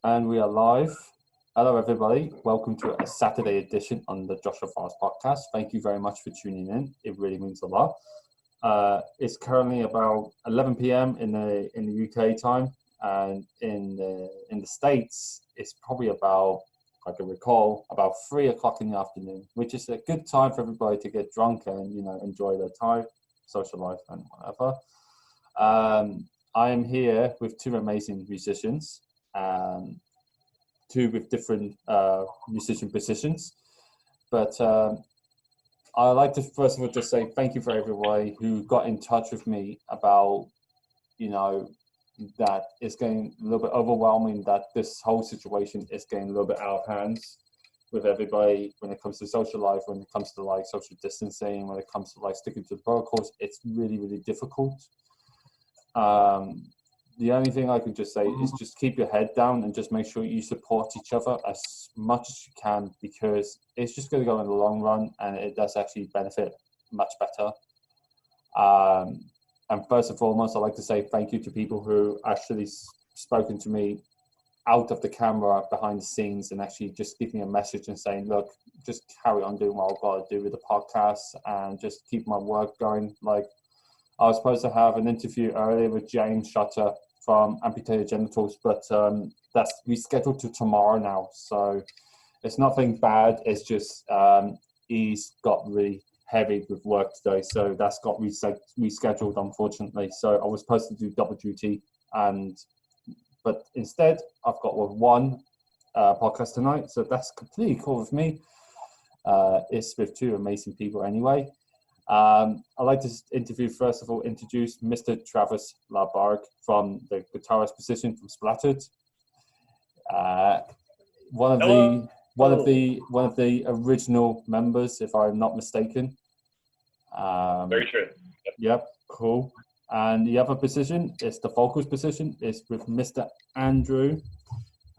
And we are live. Hello, everybody. Welcome to a Saturday edition on the Joshua Forest podcast. Thank you very much for tuning in. It really means a lot. It's currently about 11 p.m. in the UK time, and in the States, it's probably about, I can recall, about 3 o'clock in the afternoon, which is a good time for everybody to get drunk and enjoy their time, social life, and whatever. I am here with two amazing musicians. Two with different musician positions, but I'd like to first of all just say thank you for everybody who got in touch with me about that it's getting a little bit overwhelming, that this whole situation is getting a little bit out of hands with everybody when it comes to social life, when it comes to like social distancing, when it comes to like sticking to the protocols. It's really, really difficult. The only thing I can just say is just keep your head down and just make sure you support each other as much as you can, because it's just going to go in the long run and it does actually benefit much better. And first and foremost, I'd like to say thank you to people who actually spoken to me out of the camera, behind the scenes, and actually just give me a message and saying, look, just carry on doing what I've got to do with the podcast and just keep my work going. Like, I was supposed to have an interview earlier with James Shutter from Amputated Genitals, but that's rescheduled to tomorrow now. So it's nothing bad. It's just he's got really heavy with work today, so that's got rescheduled, unfortunately. So I was supposed to do double duty, but instead I've got one podcast tonight. So that's completely cool with me. It's with two amazing people anyway. I'd like to first of all introduce Mr. Travis LaBerge from the guitarist position from Splattered. One of the original members, if I'm not mistaken. Very true. Yep, cool. And the other position is the vocals position, is with Mr. Andrew.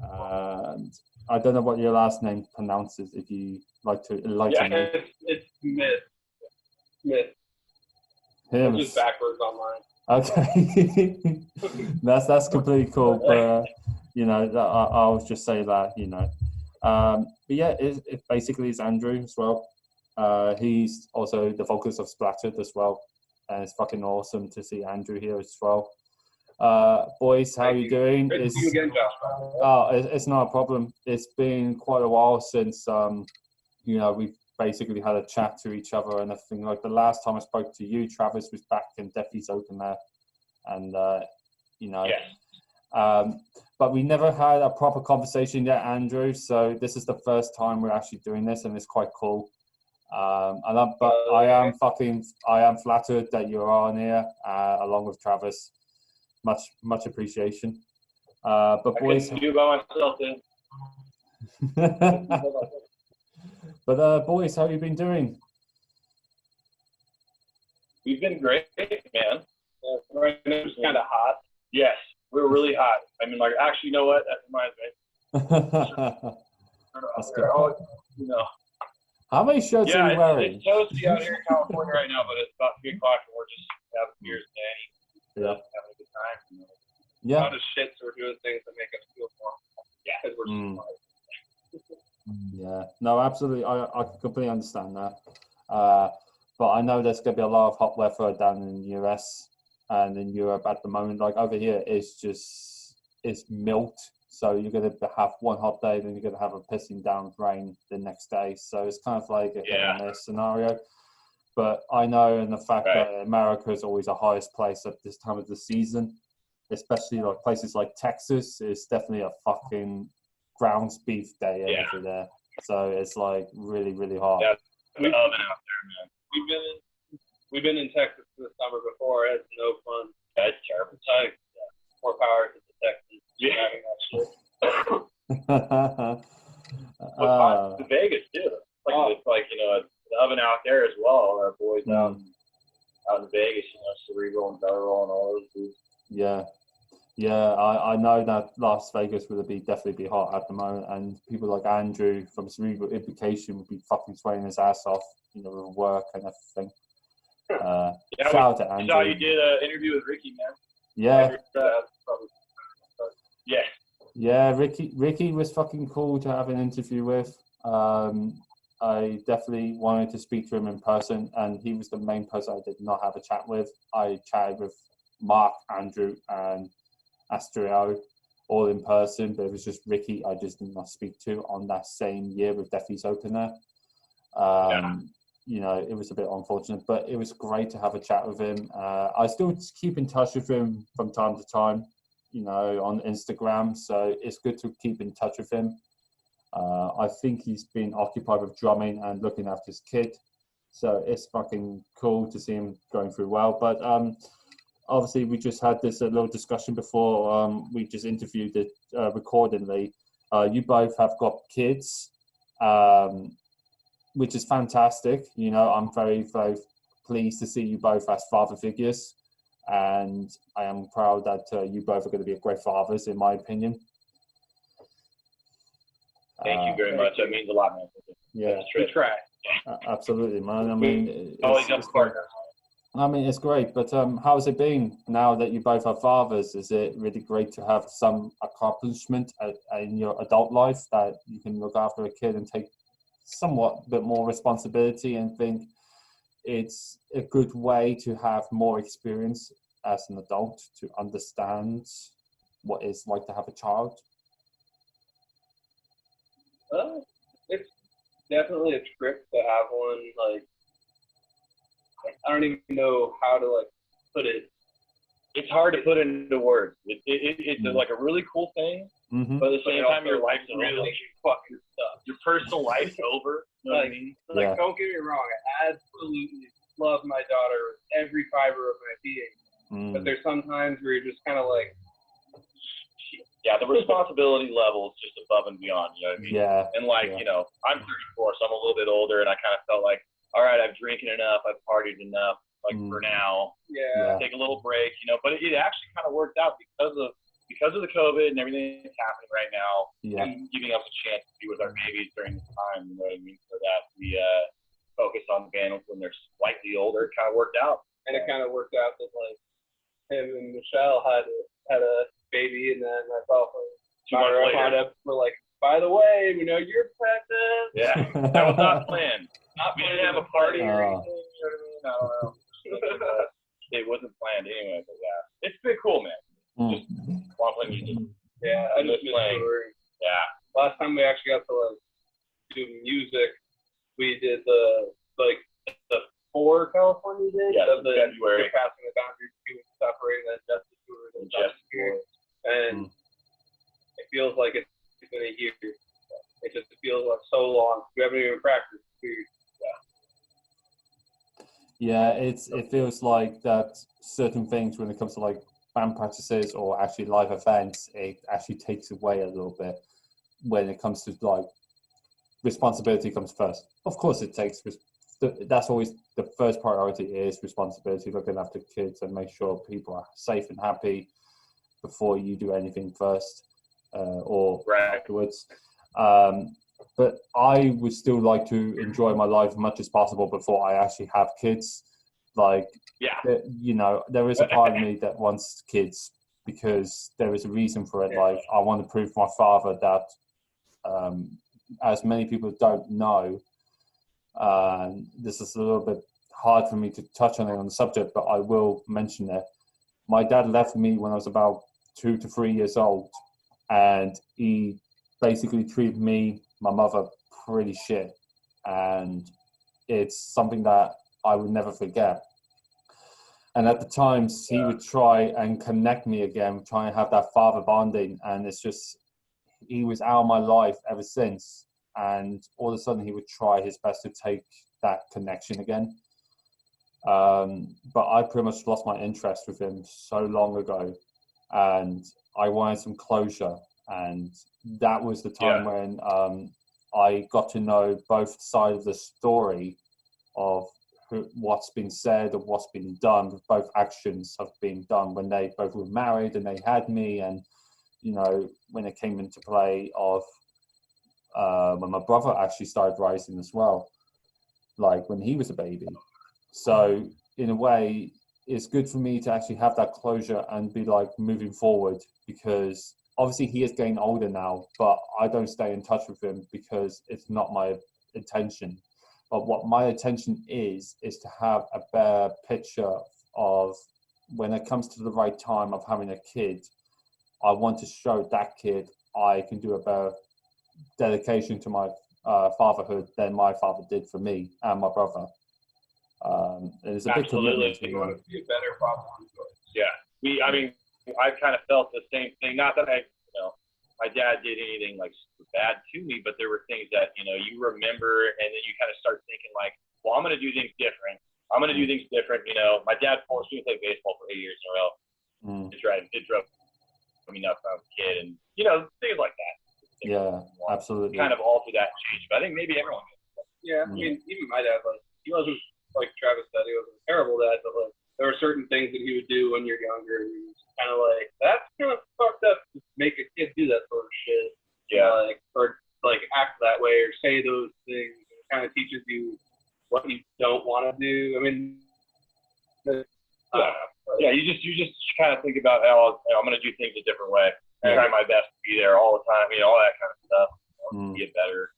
And I don't know what your last name pronounces. If you like to enlighten me. Yeah, it's Smith. Him. It's just backwards online. Okay. that's completely cool, but I'll just say that, but yeah, it basically is Andrew as well. He's also the vocalist of Splattered as well, and it's fucking awesome to see Andrew here as well. Boys, how are you doing? Great to see you again, Josh. Oh, it's not a problem. It's been quite a while since we've basically had a chat to each other and everything. Like the last time I spoke to you, Travis, was back in Deafy's Open there, and Yes. But we never had a proper conversation yet, Andrew. So this is the first time we're actually doing this, and it's quite cool. I am flattered that you're on here along with Travis. Much appreciation. But boys, I can do by myself then. But boys, how have you been doing? We've been great, man. Right now it's kind of hot. Yes, we were really hot. I mean, like, actually, you know what? That reminds me. That's good. How many shirts are you wearing? It's toasty out here in California right now, but it's about 3 o'clock and we're just having beers and having a good time. Yeah. A lot of shit, so we're doing things that make us feel more. Yeah, because we're smart. Yeah, no, absolutely. I completely understand that. But I know there's going to be a lot of hot weather down in the US and in Europe at the moment. Like over here, it's milt. So you're going to have one hot day, then you're going to have a pissing down rain the next day. So it's kind of like a hit and miss scenario. But I know, in the fact that America is always the highest place at this time of the season, especially like places like Texas, is definitely a fucking ground beef day over there. So it's like really, really hot. Yeah, we've been out there, man. We've been in Texas this summer before. It's no fun. Yeah, it's terrible. More power to the Texans having that shit. But to Vegas too. It's like the oven out there as well. Our boys out in Vegas, Cerebral and Guttural and all those dudes. Yeah, I know that Las Vegas would definitely be hot at the moment, and people like Andrew from Cerebral Implication would be fucking sweating his ass off, with work and everything. Shout out to Andrew. I saw you did an interview with Ricky, man. Yeah. Yeah, Ricky was fucking cool to have an interview with. I definitely wanted to speak to him in person, and he was the main person I did not have a chat with. I chatted with Mark, Andrew, and Astrio all in person, but it was just Ricky I just did not speak to on that same year with Deafy's opener. You know, it was a bit unfortunate, but it was great to have a chat with him. I still keep in touch with him from time to time, you know, on Instagram, so it's good to keep in touch with him. I think he's been occupied with drumming and looking after his kid, so it's fucking cool to see him going through well. But obviously, we just had this little discussion before we just interviewed it recordingly. You both have got kids, which is fantastic. You know, I'm very, very pleased to see you both as father figures, and I am proud that you both are going to be great fathers, in my opinion. Thank you very much. That means a lot, man. Yeah, we try. Absolutely, man. I mean, always got partners. I mean, it's great, but how's it been now that you both are fathers? Is it really great to have some accomplishment in your adult life that you can look after a kid and take somewhat bit more responsibility, and think it's a good way to have more experience as an adult to understand what it's like to have a child? It's definitely a trip to have one. Like, I don't even know how to like put it. It's hard to put into words. It's like a really cool thing, but at the same time, your life's really fucking stuff. Your personal life's over. You know what I mean? Like, don't get me wrong. I absolutely love my daughter with every fiber of my being. But there's sometimes where you're just kind of like, yeah, the responsibility level is just above and beyond, you know what I mean? Yeah. And like, you know, I'm 34, so I'm a little bit older, and I kind of felt like, all right, I've drinking enough, I've partied enough, like for now. Yeah. Take a little break, you know. But it actually kind of worked out because of the COVID and everything that's happening right now, and giving us a chance to be with our babies during this time, you know what I mean? So that we focus on the band when they're slightly older. It kind of worked out. And it kind of worked out that like him and Michelle had a baby, and then myself and Mara found up for like, by the way, we know you're pregnant. Yeah, that was not planned. We didn't have a party or anything. You know what I mean? I don't know. It wasn't planned anyway, but yeah, it's been cool, man. Just one playing music. Yeah, I just playing. Yeah. Last time we actually got to like do music, we did the 4 California days of the February, passing the boundaries between separating the Justice Tours and Justice Tours. And it feels like it's been a year. It just feels like so long. We haven't even practiced. Yeah, it feels like that certain things when it comes to like band practices or actually live events, it actually takes away a little bit when it comes to like responsibility comes first. Of course, it takes. That's always the first priority is responsibility, looking after kids and make sure people are safe and happy before you do anything first or afterwards. But I would still like to enjoy my life as much as possible before I actually have kids. Like, you know, there is a part of me that wants kids because there is a reason for it. Like, I want to prove to my father that, as many people don't know, this is a little bit hard for me to touch on it on the subject, but I will mention it. My dad left me when I was about 2 to 3 years old, and he basically treated me, my mother, pretty shit, and it's something that I would never forget. And at the times, he would try and connect me again, try and have that father bonding, and it's just, he was out of my life ever since, and all of a sudden he would try his best to take that connection again. But I pretty much lost my interest with him so long ago, and I wanted some closure, and that was the time when I got to know both sides of the story of what's been said or what's been done. Both actions have been done when they both were married and they had me, and you know, when it came into play of when my brother actually started rising as well, like when he was a baby. So in a way, it's good for me to actually have that closure and be like moving forward, because obviously he is getting older now, but I don't stay in touch with him because it's not my intention. But what my intention is to have a better picture of when it comes to the right time of having a kid. I want to show that kid I can do a better dedication to my fatherhood than my father did for me and my brother. It's a big commitment. You want to be a better father. Yeah. I mean, I kind of felt the same thing. Not that my dad did anything like super bad to me, but there were things that, you remember, and then you kind of start thinking like, well, I'm going to do things different. My dad forced me to play baseball for 8 years in a row. It drove me nuts when I was a kid, and, things like that. Yeah, absolutely. Kind of alter that change. But I think maybe everyone gets. Yeah, I mean, even my dad, he wasn't, like Travis said, he wasn't a terrible dad, but, there were certain things that he would do when you're younger, and he was kind of like, that's kind of fucked up to make a kid do that sort of shit. Yeah. Or act that way or say those things. It kind of teaches you what you don't want to do. I mean, you just kind of think about how I'm going to do things a different way. Try my best to be there all the time, all that kind of stuff. Get better.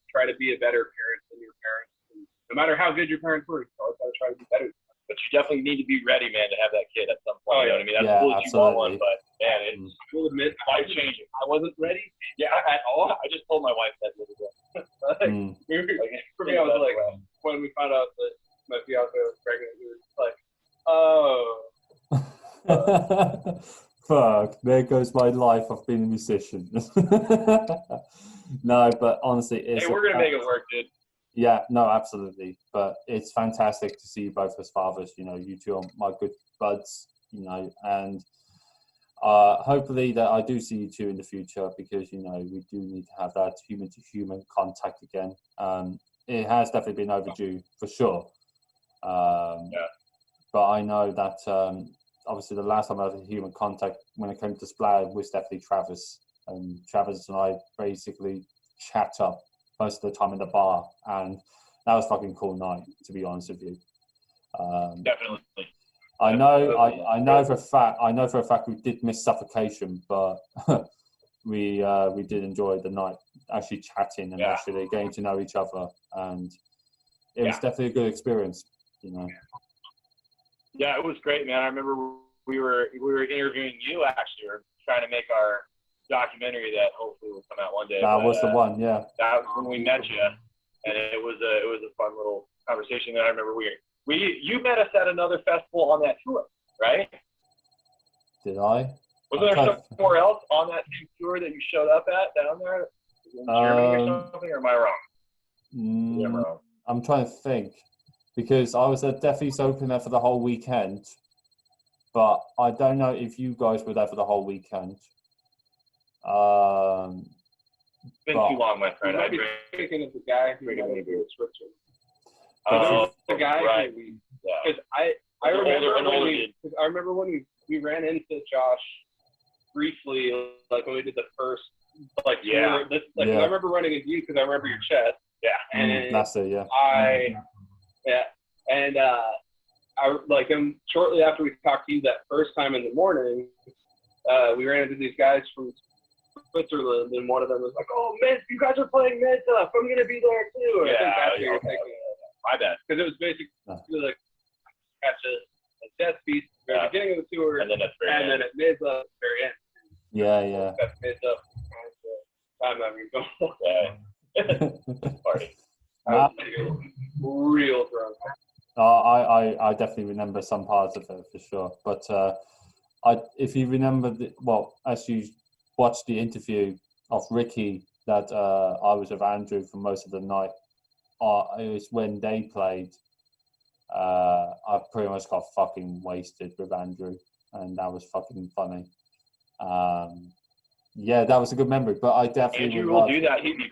Try to be a better parent than your parents. And no matter how good your parents were, you always got to try to be better. But you definitely need to be ready, man, to have that kid at some point. You know what I mean? That's cool that you want one, but man, it's will admit life changing. I wasn't ready. Yeah, at all. I just told my wife that the other day. For me, I was like, when we found out that my fiance was pregnant, we were just like, oh. Fuck, there goes my life of being a musician. No, but honestly, hey, we're gonna make it work, dude. Yeah, no, absolutely. But it's fantastic to see you both as fathers. You two are my good buds, and hopefully that I do see you two in the future, because, we do need to have that human to human contact again. It has definitely been overdue for sure. But I know that obviously the last time I had human contact when it came to Splattered was definitely Travis. And Travis and I basically chat up most of the time in the bar, and that was a fucking cool night, to be honest with you. Definitely. I know for a fact we did miss suffocation, but we did enjoy the night, actually chatting and actually getting to know each other, and it was definitely a good experience. Yeah, it was great, man. I remember we were interviewing you, actually, or trying to make our documentary that hopefully will come out one day. That was the one, yeah. That was when we met you, and it was a fun little conversation. That I remember you met us at another festival on that tour, right? Did I? Was there somewhere else on that same tour that you showed up at down there in Germany or something? Or am I wrong? I'm wrong. I'm trying to think, because I was at Defy's opener for the whole weekend, but I don't know if you guys were there for the whole weekend. It's been too long, my friend. I thinking of the guy who went to Switzerland. The guy, right? Because I remember when we ran into Josh briefly, when we did the first tour. I remember running into you because I remember your chest. Yeah, and that's it. Yeah. And shortly after we talked to you that first time in the morning, we ran into these guys from Switzerland, and one of them was like, "Oh, Mid, you guys are playing Mid stuff. I'm gonna be there too." And I think that's what you're thinking. My bad. Because it was basically like catch a death piece at the beginning of the tour, and then at Mid's up at the very end. Yeah. That's Mid's up. I'm not even going. Party. I was real drunk. I definitely remember some parts of it for sure. But if you remember, as you watched the interview of Ricky, that I was with Andrew for most of the night, it was when they played. I pretty much got fucking wasted with Andrew, and that was fucking funny. That was a good memory. But I definitely Andrew will do that. He did.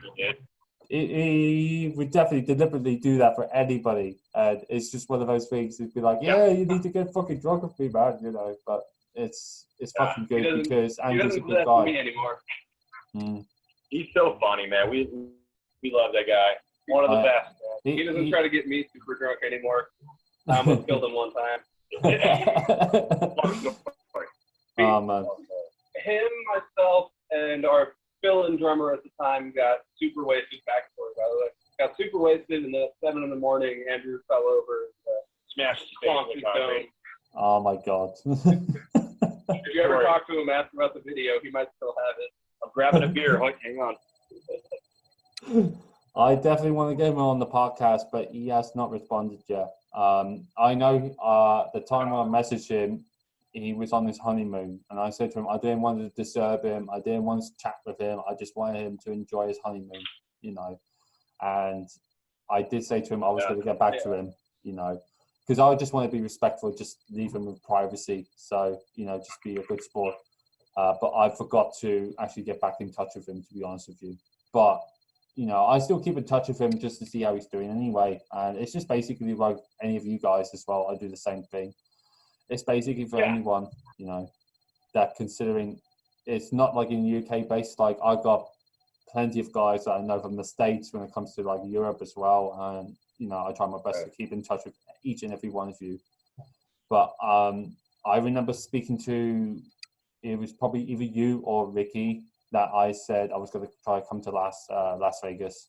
He would definitely deliberately do that for anybody, and it's just one of those things. It'd be like, you need to get fucking drunk with me, man, But it's fucking good because Andrew's a good guy. Me anymore. He's so funny, man. We love that guy. One of the best. Man. He doesn't try to get me super drunk anymore. I almost killed him one time. Oh man. Him, myself, and our fill-in drummer at the time got super wasted. Backstory, by the way, got super wasted, and then at 7 in the morning, Andrew fell over, and, smashed his face in the concrete. Oh my god. If you ever talk to him, ask about the video. He might still have it. I'm grabbing a beer. Hang on. I definitely want to get him on the podcast, but he has not responded yet. I know the time when I messaged him, he was on his honeymoon, and I said to him, I didn't want to disturb him. I didn't want to chat with him. I just wanted him to enjoy his honeymoon, you know. And I did say to him I was going to get back to him, you know, because I just want to be respectful, just leave him with privacy. So, you know, just be a good sport. But I forgot to actually get back in touch with him, to be honest with you. But, you know, I still keep in touch with him just to see how he's doing anyway. And it's just basically like any of you guys as well. I do the same thing. It's basically for anyone, you know, that considering it's not like in UK based, like I got plenty of guys that I know from the States when it comes to like Europe as well. And, you know, I try my best to keep in touch with each and every one of you. But I remember speaking to, it was probably either you or Ricky that I said I was going to try to come to Las Vegas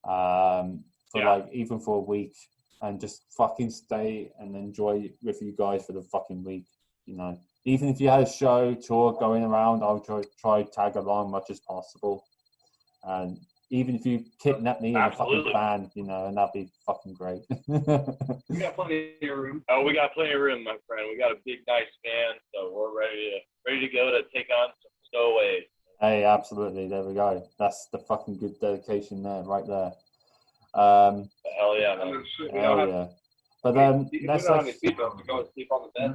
like even for a week and just fucking stay and enjoy with you guys for the fucking week, you know. Even if you had a show, tour going around, I would try tag along much as possible. And even if you kidnap me in a fucking van, you know, and that'd be fucking great. We got plenty of room. Oh, we got plenty of room, my friend. We got a big, nice van, so we're ready to go to take on some stowaways. Hey, absolutely. There we go. That's the fucking good dedication there, right there. Hell yeah, man. Hell yeah. But then let's go and sleep on the bed.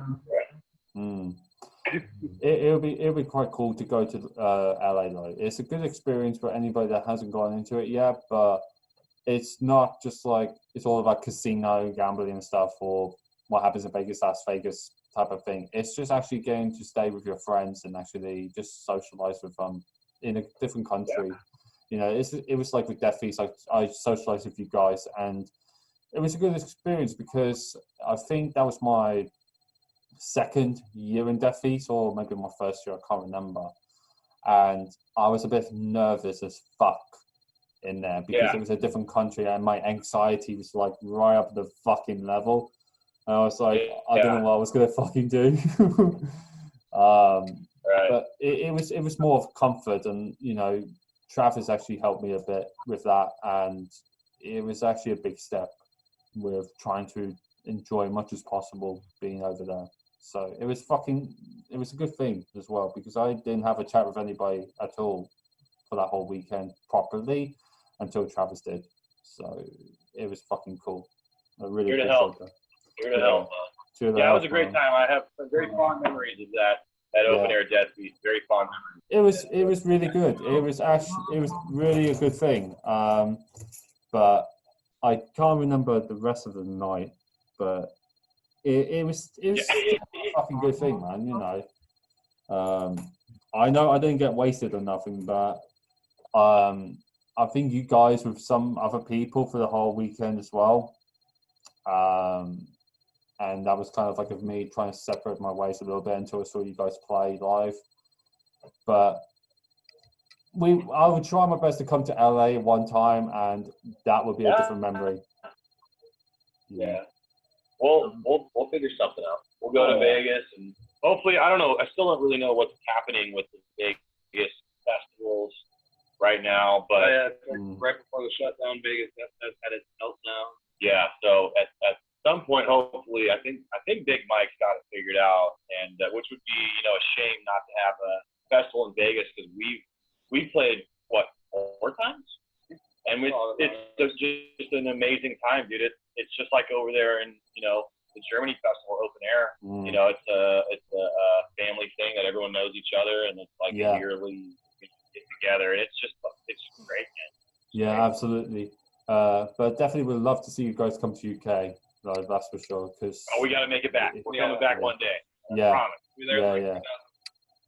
It'll be quite cool to go to LA though. It's a good experience for anybody that hasn't gone into it yet, but it's not just like it's all about casino gambling and stuff or what happens in Vegas, Las Vegas type of thing. It's just actually getting to stay with your friends and actually just socialize with them in a different country. You know, it was like with Death Feast, I socialized with you guys, and it was a good experience because I think that was my second year in Death Feast, or maybe my first year, I can't remember. And I was a bit nervous as fuck in there because it was a different country and my anxiety was like right up the fucking level. And I was like, I don't know what I was gonna fucking do. But it was more of comfort, and you know, Travis actually helped me a bit with that, and it was actually a big step with trying to enjoy much as possible being over there. So it was a good thing as well, because I didn't have a chat with anybody at all for that whole weekend properly until Travis did. So it was fucking cool. I really appreciate that. Here to help. Yeah, it was a great time. I have very fond memories of that open air Death Feast. Very fond memories. It was really good. It was really a good thing. But I can't remember the rest of the night. But it was a fucking good thing, man. You know. I know I didn't get wasted or nothing, but I think you guys with some other people for the whole weekend as well. And that was kind of like of me trying to separate my ways a little bit until I saw you guys play live. But I would try my best to come to LA one time, and that would be a different memory. Yeah. We'll figure something out. We'll go to Vegas, and hopefully, I don't know. I still don't really know what's happening with the Vegas festivals right now, but right before the shutdown, Vegas has had its meltdown. Yeah. So at some point, hopefully, I think Big Mike's got it figured out, and which would be, you know, a shame not to have a festival in Vegas, because we played 4 times, and it's just an amazing time, dude. It's just like over there in, you know, the Germany festival open air. You know, it's a family thing that everyone knows each other, and it's like a yearly get together, and it's great, man. Yeah, absolutely. But definitely would love to see you guys come to UK. Like, that's for sure. Cause we got to make it back. We're coming back one day. Yeah. I promise. Yeah.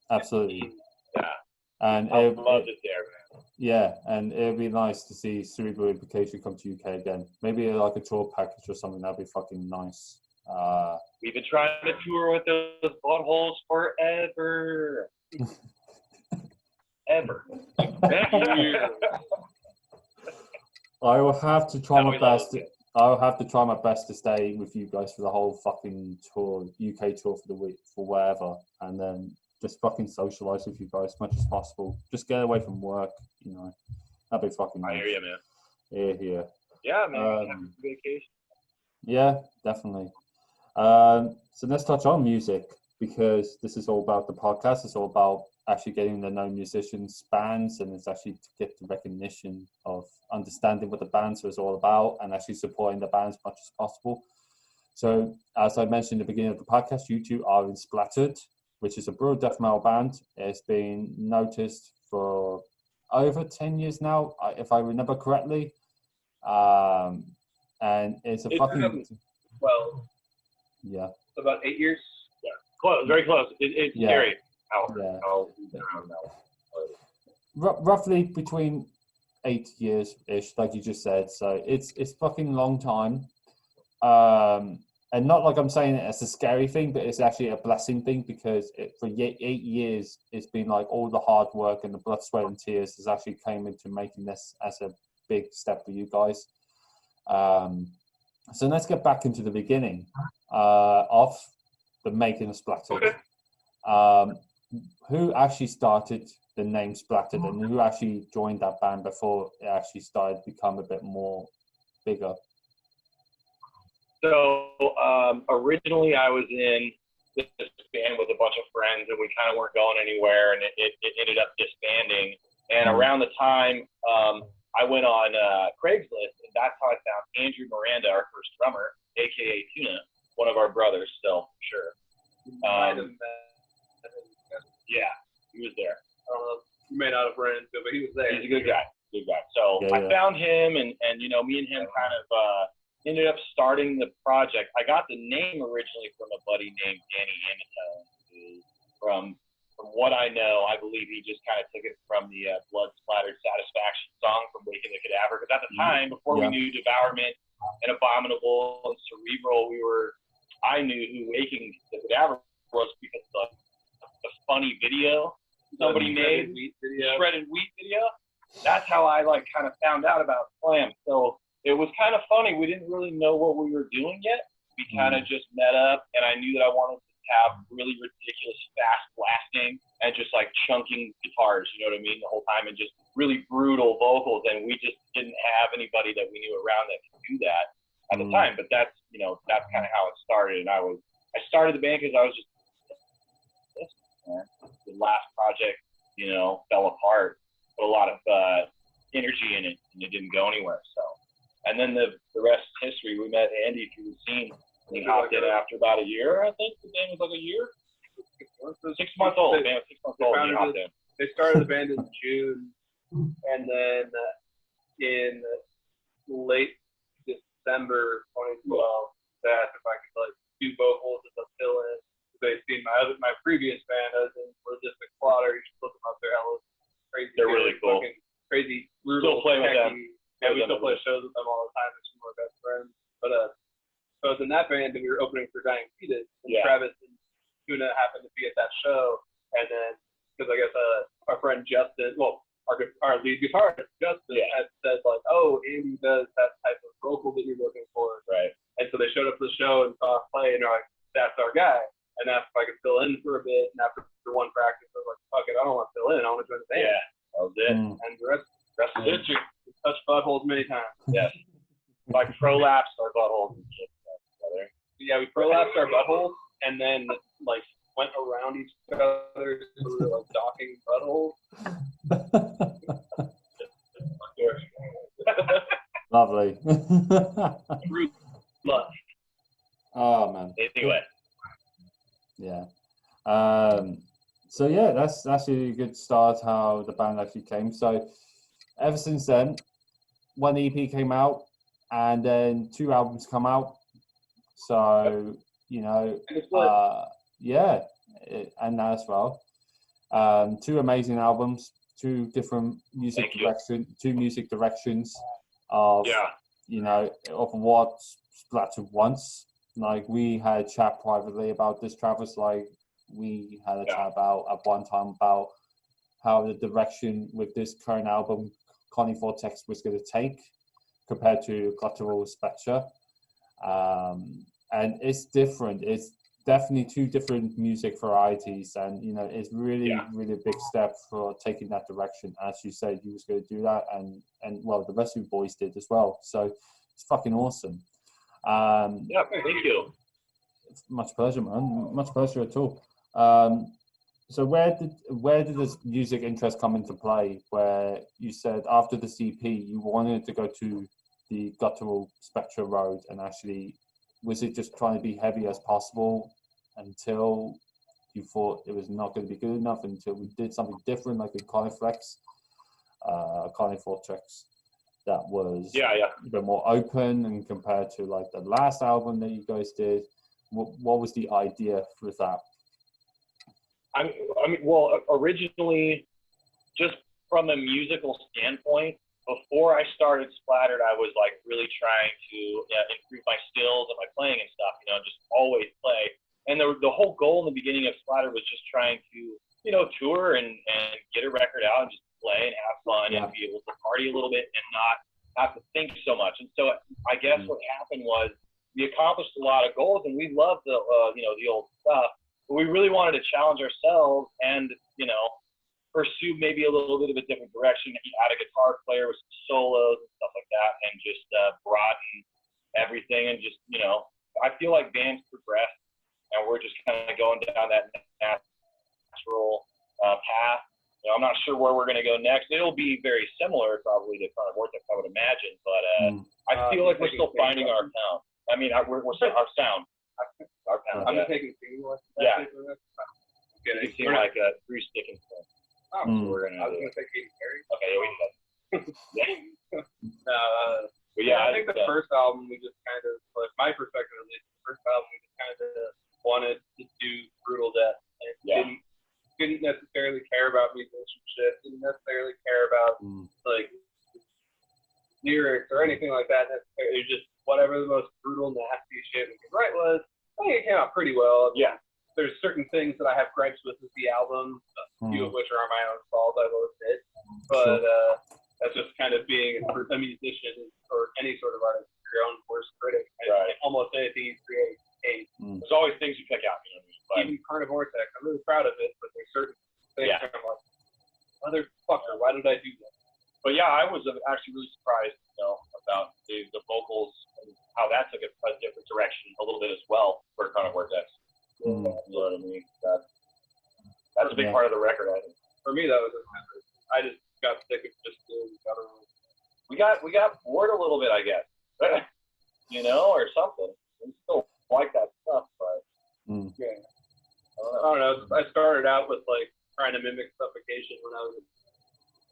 Absolutely. Yeah. And I love it there, man. Yeah, and it'd be nice to see Cerebral Implication come to UK again. Maybe like a tour package or something. That'd be fucking nice. We've been trying to tour with those buttholes forever. Ever. I will have to try my best. I'll have to try my best to stay with you guys for the whole fucking tour, UK tour for the week, for wherever, and then just fucking socialize with you guys as much as possible. Just get away from work, you know. That'd be fucking nice. I hear you, man. Here. Yeah, man. Have a vacation. Yeah, definitely. So let's touch on music, because this is all about the podcast. It's all about actually getting to know musicians, bands, and it's actually to get the recognition of understanding what the bands is all about and actually supporting the bands as much as possible. So, as I mentioned at the beginning of the podcast, you two are in Splattered, which is a brutal death metal band. It's been noticed for over 10 years now, if I remember correctly. And it's fucking... Well, yeah. About 8 years? Yeah. Close, very close. It's scary. Roughly between 8 years-ish, like you just said. So it's fucking long time. And not like I'm saying it as a scary thing, but it's actually a blessing thing, because for 8 years, it's been like all the hard work and the blood, sweat, and tears has actually came into making this as a big step for you guys. So let's get back into the beginning of the making of Splattered. Who actually started the name Splattered, and who actually joined that band before it actually started to become a bit more bigger? So originally I was in this band with a bunch of friends, and we kind of weren't going anywhere, and it ended up disbanding. And around the time I went on Craigslist, and that's how I found Andrew Miranda, our first drummer, aka Tuna, one of our brothers still, for sure. Yeah, he was there. I don't know. You may not have run into him, but he was there. He's a good guy. So I found him, and me and him kind of ended up starting the project. I got the name originally from a buddy named Danny Amatone, who, from what I know, I believe he just kind of took it from the Blood Splattered Satisfaction song from Waking the Cadaver. Because at the time, before we knew Devourment and Abominable and Cerebral, I knew who Waking the Cadaver was because of the funny video somebody made, Shredded Wheat video. That's how I kind of found out about Slam. So it was kind of funny. We didn't really know what we were doing yet. We kind of just met up, and I knew that I wanted to have really ridiculous fast blasting and just chunking guitars, you know what I mean, the whole time, and just really brutal vocals. And we just didn't have anybody that we knew around that could do that at the time. But that's kind of how it started. And I started the band because I was just, the last project, fell apart, put a lot of energy in it, and it didn't go anywhere. So, and then the rest is history. We met Andy through the scene. We hopped in after about a year, I think. The band was a year. 6 months old. The band was 6 months old when we hopped in. They started the band in June, and then in late December 2012, they asked if I could do vocals as a fill-in. They've seen my previous band, as in Logistic Slaughter. You should look them up. They're hella crazy. They're really cool. Crazy, brutal. Still play with them. Yeah, we still play shows with them all the time. They're some of our best friends. But so I was in that band, and we were opening for Dying Fetus. And Travis and Tuna happened to be at that show. And then, because I guess our friend Justin, our lead guitarist Justin, had said oh, Andy does that type of vocal that you're looking for. Right. And so they showed up to the show and saw us play, and they're like, that's our guy. And asked if I could fill in for a bit. And after one practice, I was like, fuck it, I don't want to fill in. I want to join the band. Yeah, that was it. And the rest is history. We touched buttholes many times. Yes. Prolapsed our buttholes and shit. Yeah, we prolapsed our buttholes and then went around each other, so we were docking buttholes. Lovely. Lust. Oh man. Anyway. Yeah. So yeah, that's actually a good start how the band actually came. So ever since then, one EP came out, and then 2 albums come out. So and that as well. 2 amazing albums, 2 different music directions of of what Splattered wants. like we had a chat privately about this, Travis. Like we had a chat about at one time about how the direction with this current album, Connie Vortex, was going to take compared to Guttural Spectre. And it's different. It's definitely two different music varieties, and you know, it's really a big step for taking that direction. As you said, you was going to do that, and well, the rest of you boys did as well. So it's fucking awesome. Thank you. Much pleasure, man. Much pleasure at all. So where did this music interest come into play? Where you said after the CP you wanted to go to the Guttural Spectre road, and actually, was it just trying to be heavy as possible until you thought it was not going to be good enough, until we did something different like a Connie Vortex that was a bit more open and compared to like the last album that you guys did? What was the idea with that? I mean, well, originally, just from a musical standpoint, before I started Splattered, I was like really trying to improve my skills and my playing and stuff, you know, just always play. And the whole goal in the beginning of Splattered was just trying to, you know, tour and get a record out and just play and have fun and be able to party a little bit and not have to think so much. And so I guess what happened was we accomplished a lot of goals, and we loved the, you know, the old stuff. But we really wanted to challenge ourselves and, you know, pursue maybe a little bit of a different direction. Add a guitar player with some solos and stuff like that, and just broaden everything. And just, you know, I feel like bands progress, and we're just kind of going down that natural path. You know, I'm not sure where we're going to go next. It'll be very similar probably to kind of Vortex, I would imagine. But I feel like we're still finding our sound. I mean, we're still our sound. I'm just taking single lessons. Yeah. Okay. You seem like a 3-stick instrument. Oh, so we're gonna. I was gonna say Katy Perry. Okay, we did. But yeah, I think the first album we just kind of, like my perspective at least, the first album we just kind of wanted to do Brutal Death, and didn't necessarily care about musicianship, didn't necessarily care about like lyrics or anything like that necessarily. It was just whatever the most brutal, nasty shit we could write was. I think it came out pretty well. Yeah. There's certain things that I have gripes with the album, a few of which are my own fault, I will admit. But that's just kind of being a musician or any sort of artist, your own worst critic. Right. Almost anything you create hates. There's always things you pick out. You know, even Carnivore Tech, I'm really proud of it, but there's certain things I'm like, motherfucker, why did I do that? But yeah, I was actually really surprised, you know, about the vocals and how that took a different direction a little bit as well for Carnivore Tech. You know what I mean? That's a big part of the record, I think. For me, that was I just got sick of just doing guttural. We got bored a little bit, I guess. You know, or something. We still like that stuff, but yeah. I don't know. I started out with like trying to mimic Suffocation when I was a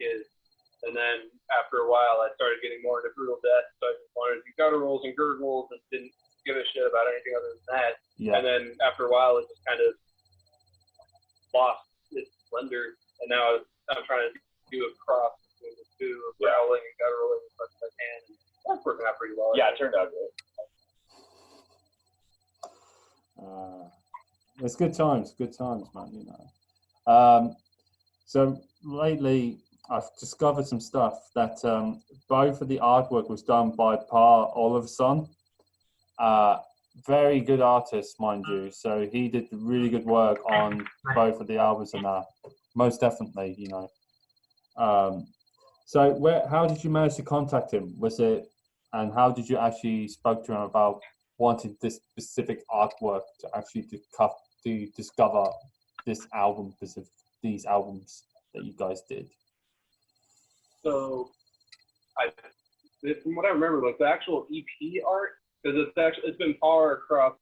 kid, and then after a while, I started getting more into Brutal Death. So I just wanted to do gutturals and gurgles and didn't give a shit about anything other than that. Yeah. And then after a while, it just kind of lost its splendor, and now I'm trying to do a cross between the two, growling and gutturaling as much as I can. And that's working out pretty well. Yeah, it turned out good. It's good times, man. You know. So lately, I've discovered some stuff that both of the artwork was done by Pa Olafsson. Very good artist, mind you. So he did really good work on both of the albums, and most definitely, you know. So how did you manage to contact him? And how did you actually spoke to him about wanting this specific artwork to actually to discover this album, these albums that you guys did? So, from what I remember, like the actual EP art, because it's been far across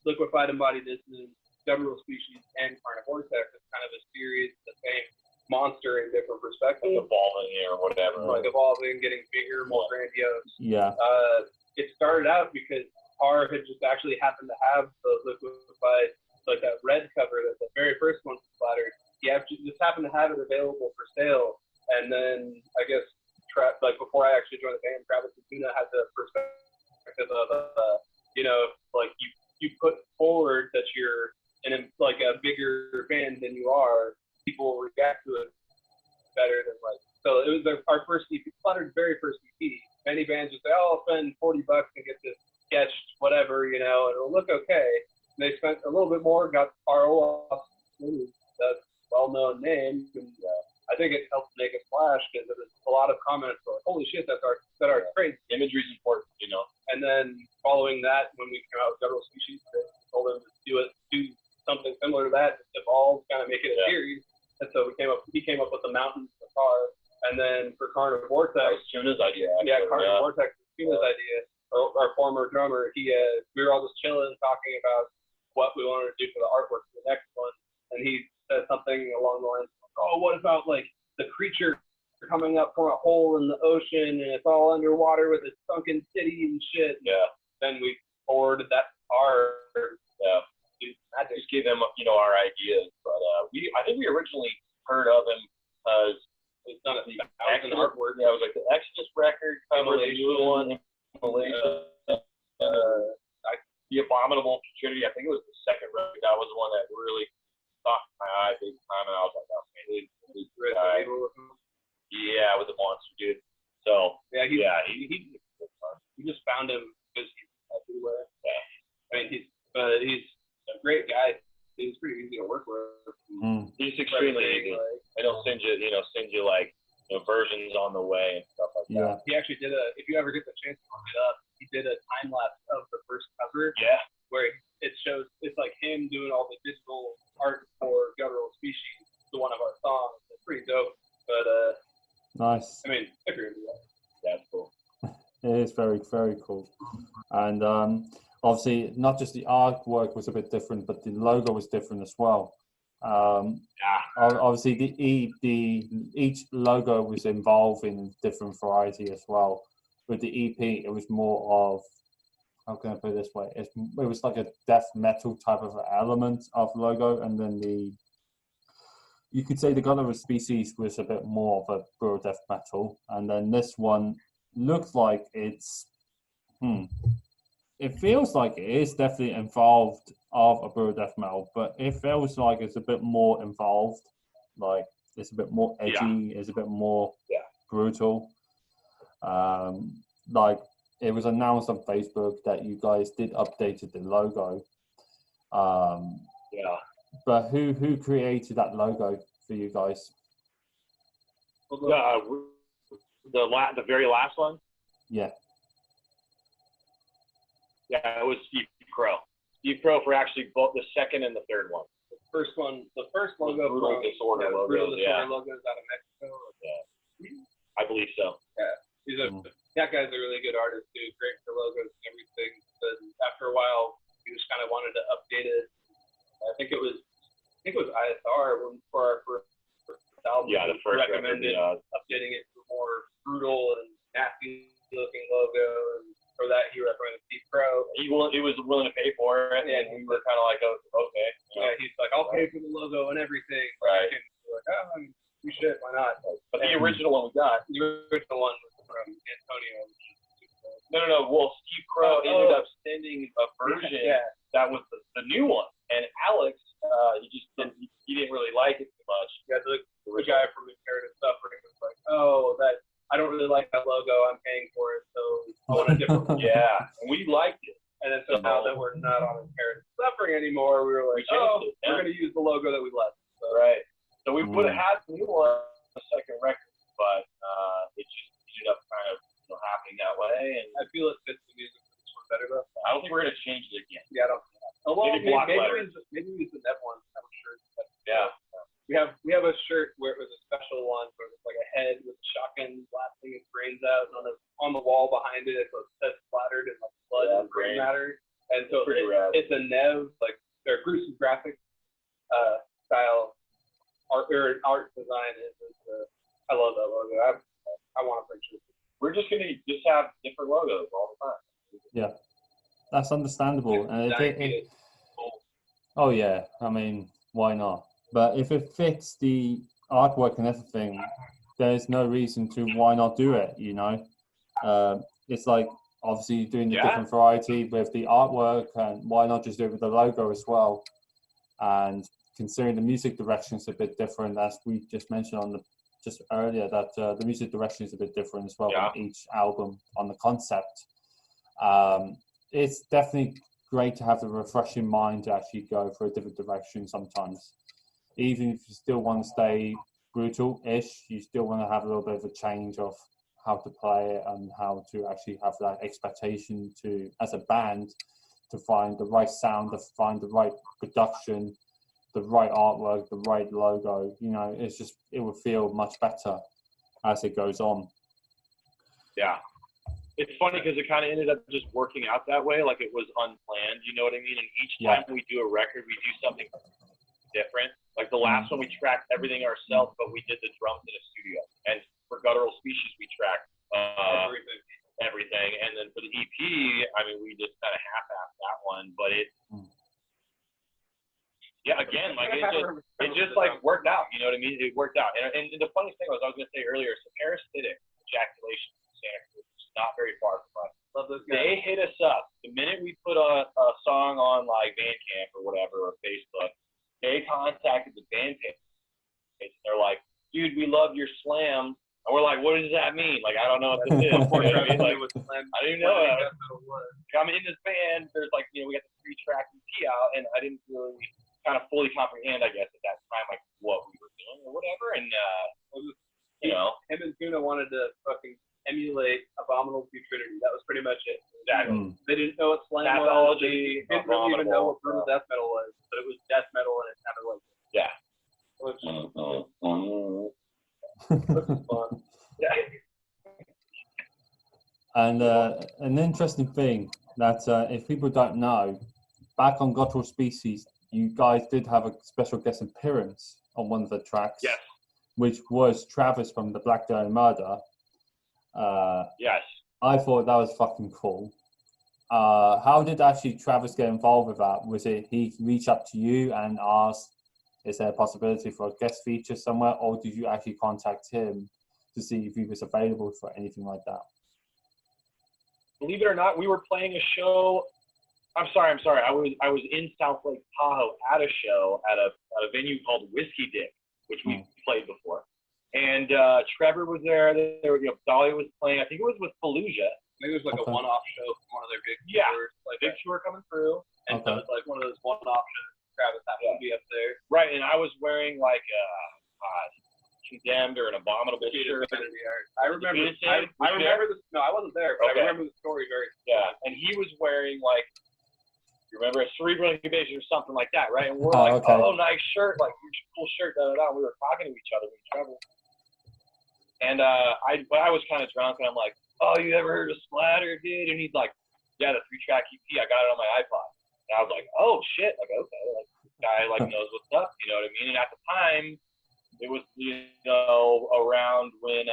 Liquefied Embodied Dissonance, Guttural Species, and Carnivore Tech. It's kind of a series, the same monster in different perspectives. Evolving or whatever. Like evolving, getting bigger, more grandiose. Yeah. It started out because R had just actually happened to have the Liquefied, like that red cover, that the very first one Splattered. He actually just happened to have it available for sale. And then I guess like before I actually joined the band, Travis and Tuna had the perspective of you know, like you put forward that you're in like a bigger band than you are, people react to it better than like. So it was our first EP, Splattered's very first EP. Many bands just say, "Oh, I'll spend $40 to get this sketched, whatever, you know, it'll look okay." And they spent a little bit more, got RO off, that well-known name, and I think it helped make a splash because there was a lot of comments like, "Holy shit, that art's great." Imagery's important, you know. And then following that, when we came out with Guttural Species, they told them to do something similar to that, just evolve, kind of make it a series. And so he came up with the Mountain guitar. And then for Carnivore Vortex, that was Tuna's idea. Actually. Yeah, Carnivore Vortex was Tuna's idea. Our former drummer, we were all just chilling, talking about what we wanted to do for the artwork for the next one. And he said something along the lines of, "Oh, what about like the creature coming up from a hole in the ocean and it's all underwater with a sunken city and shit?" Yeah. Then we forwarded that art. Yeah. I just gave him, you know, our ideas. But I think we originally heard of him because it's done at the artwork. Yeah, it was like the Exodus record cover, the new one, the Abominable Futurity. I think it was the second record. That was the one that really caught my eye big time, and I was like, "Oh, man, this guy." Yeah, with the monster dude. So he just found him because he's everywhere. Yeah. I mean, he's a great guy. He's pretty easy to work with. He's extremely easy. I don't send you like, you know, versions on the way and stuff like that. He actually did if you ever get the chance to look it up, he did a time lapse of the first cover. Yeah. Where it shows, it's like him doing all the digital art for Guttural Species to one of our songs. It's pretty dope. But nice. I mean, if you're into that, that's cool. It is very, very cool. And obviously, not just the artwork was a bit different, but the logo was different as well. Obviously, each logo was involved in different variety as well. With the EP, it was more of, how can I put it this way? It was like a death metal type of element of logo, and then you could say the Guttural Species was a bit more of a brutal death metal, and then this one looks like it's it feels like it is definitely involved of a brutal death metal, but it feels like it's a bit more involved, like it's a bit more edgy, it's a bit more brutal. Like it was announced on Facebook that you guys did updated the logo. But who created that logo for you guys? The very last one? Yeah. Yeah, it was Steve Crow. Steve Crow for actually both the second and the third one. The first logo, Brutal Disorder logo. Brutal Disorder logo is out of Mexico. Yeah, I believe so. Yeah, that guy's a really good artist too. Great for logos and everything. But after a while, we just kind of wanted to update it. I think it was ISR for our first album. Yeah, the first recommended updating it to more brutal and nasty looking logo. And for that, he recommended Steve Crow. He was willing to pay for it, and we were kind of like, "Oh, okay." Yeah, he's like, "I'll pay for the logo and everything." Right. And we're like, "Oh, we should. Why not?" But the original one we got. The original one was from Antonio. No. Well, Steve Crow ended up sending a version that was the new one, and Alex, he didn't really like it too much. Yeah, the guy from Inherited Suffering was like, "Oh, I don't really like that logo. I'm paying for it, so I want a different one." Yeah, and we liked it. And then so now that we're not on Inherited Suffering anymore, we were like, we're going to use the logo that we left. So. Right. So we would have had the new one on the second record, but it just ended up kind of happening that way. And I feel it fits the music better though. I don't think we're going to change it again. Yeah, I don't. Well, maybe we use the Nev one. I'm sure. But, yeah. We have a shirt where it was a special one where it's like a head with a shotgun blasting its brains out, and on the wall behind it says Splattered and like blood and brain matter. And so it's a Nev, like their gruesome graphic style art design. I love that logo. I want to picture it. We're just gonna have different logos all the time. Yeah, that's understandable. And oh yeah, I mean, why not? But if it fits the artwork and everything, there's no reason to why not do it, you know? It's like, obviously doing the different variety with the artwork, and why not just do it with the logo as well? And considering the music direction is a bit different, as we just mentioned just earlier, that the music direction is a bit different as well on each album on the concept. It's definitely great to have the refreshing mind to actually go for a different direction sometimes. Even if you still want to stay brutal-ish, you still want to have a little bit of a change of how to play it and how to actually have that expectation to, as a band, to find the right sound, to find the right production, the right artwork, the right logo. You know, it will feel much better as it goes on. Yeah. It's funny because it kind of ended up just working out that way, like it was unplanned, you know what I mean? And each time we do a record, we do something different. Like the last one, we tracked everything ourselves, but we did the drums in a studio. And for Guttural Species, we tracked everything. And then for the EP, I mean, we just kind of half-assed that one, but again, like it just like worked out, you know what I mean? It worked out. And the funniest thing was, I was going to say earlier, so Parasitic Ejaculation from Santa Cruz, not very far from us. Love those guys. They hit us up the minute we put a song on like Bandcamp or whatever, or Facebook. They contacted the band page. They're like, dude, we love your slam. And we're like, what does that mean? Like, I don't know what this is. You know what I mean? Like, I didn't know that. I'm in this band. There's like, you know, we got the 3-track EP out, and I didn't really kind of fully comprehend, I guess, at that time, like what we were doing or whatever. And you know, him and Tuna wanted to fucking emulate Abominable Putridity. That was pretty much it. Exactly. They didn't know what slam was. They didn't really even know what brutal death metal was, but it was death metal, and it sounded like it. Yeah. Which was fun. Yeah. And an interesting thing that if people don't know, back on Guttural Species, you guys did have a special guest appearance on one of the tracks. Yes. Which was Travis from the Black Dahlia Murder. Yes. I thought that was fucking cool. How did actually Travis get involved with that? Was it he reached out to you and asked, is there a possibility for a guest feature somewhere, or did you actually contact him to see if he was available for anything like that? Believe it or not, we were playing a show. I'm sorry. I was in South Lake Tahoe at a show at a venue called Whiskey Dick, which we played before. And Trevor was there. Dahlia was playing. I think it was with Fallujah. Maybe it was like a one-off show from one of their big tours. Like big tour coming through. And so it's like one of those one-off shows. Travis happened to be up there. Right, and I was wearing like a Condemned or an Abominable shirt. I remember this. No, I wasn't there, but I remember the story very clearly. Yeah, and he was wearing like, you remember, a Cerebral Incubation or something like that, right? And we're like, oh, nice shirt, like, cool shirt, da-da-da. We were talking to each other when we traveled. And I was kind of drunk, and I'm like, oh, you ever heard of Splattered, dude? And he's like, yeah, the 3-track EP, I got it on my iPod. And I was like, oh, shit, like, okay, like, this guy, like, knows what's up, you know what I mean? And at the time, it was, you know, around when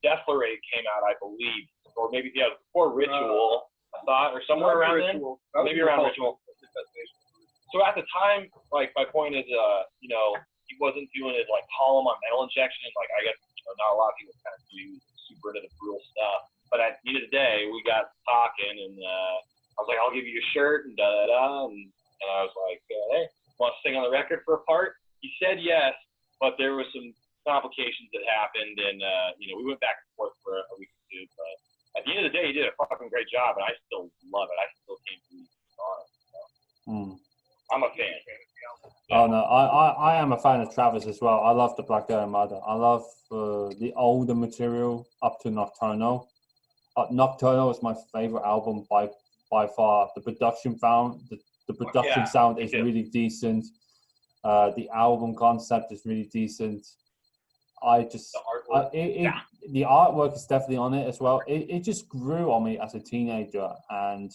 Deflorate came out, I believe, or maybe, before Ritual, I thought, or somewhere around Ritual. Then. Maybe around Ritual. So at the time, like, my point is, you know, he wasn't doing his, like, column on metal injection. Like, I guess, you know, not a lot of people kind of do super into the brutal stuff. But at the end of the day, we got talking, and I was like, I'll give you a shirt, and da-da-da. And I was like, hey, want to sing on the record for a part? He said yes, but there was some complications that happened, and, you know, we went back and forth for a week or two. But at the end of the day, he did a fucking great job, and I still love it. I still can't believe he's on it. So. I'm a fan. Oh, no, I am a fan of Travis as well. I love the Black Dahlia Murder. I love the older material up to Nocturnal. Nocturnal is my favorite album by far. The production sound is really decent. The album concept is really decent. The artwork is definitely on it as well. It just grew on me as a teenager, and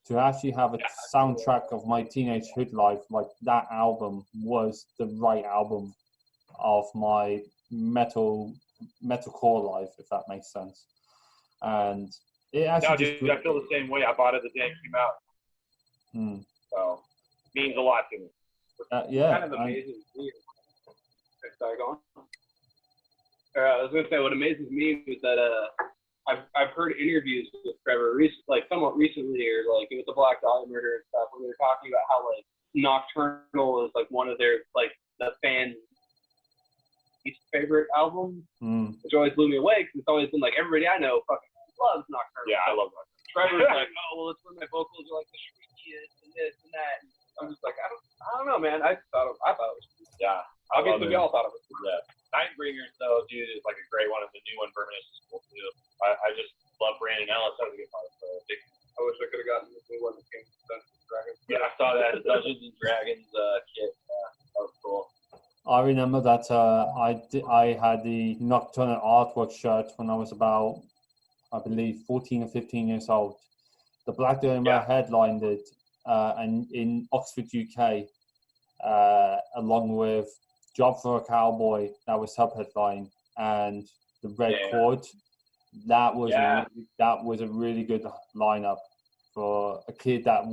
to actually have a soundtrack of my teenage hood life, like that album was the right album of my metalcore life, if that makes sense. And it actually I feel the same way. I bought it the day it came out. So it means a lot to me. Kind of amazes me. Sorry, go on. I was going to say, what amazes me was that I've heard interviews with Trevor like somewhat recently, or like with the Black Dahlia murder and stuff, when they were talking about how like Nocturnal is like one of their like the fans' least favorite albums, which always blew me away because it's always been like everybody I know fucking loves Nocturnal. Yeah, I love Nocturnal. Trevor's like, oh well, it's when my vocals are like the shriekiest and this and that. And I'm just like, I don't know, man. I thought it was. Yeah. Obviously, we all thought it was. Yeah. Nightbringers, though, dude, is like a great one, and the new one, Verminous, is cool too. I just love Brandon Ellis as a guitar player. I wish I could have gotten the new one that came from Dungeons and Dragons. Yeah, I saw that Dungeons and Dragons kit. That was cool. I remember that I had the Nocturnal artwork shirt when I was about, I believe, 14 or 15 years old. The Black Dahlia headlined it, and in Oxford, UK, along with Job for a Cowboy, that was sub-headline, and the Red Chord. That was a really good lineup for a kid that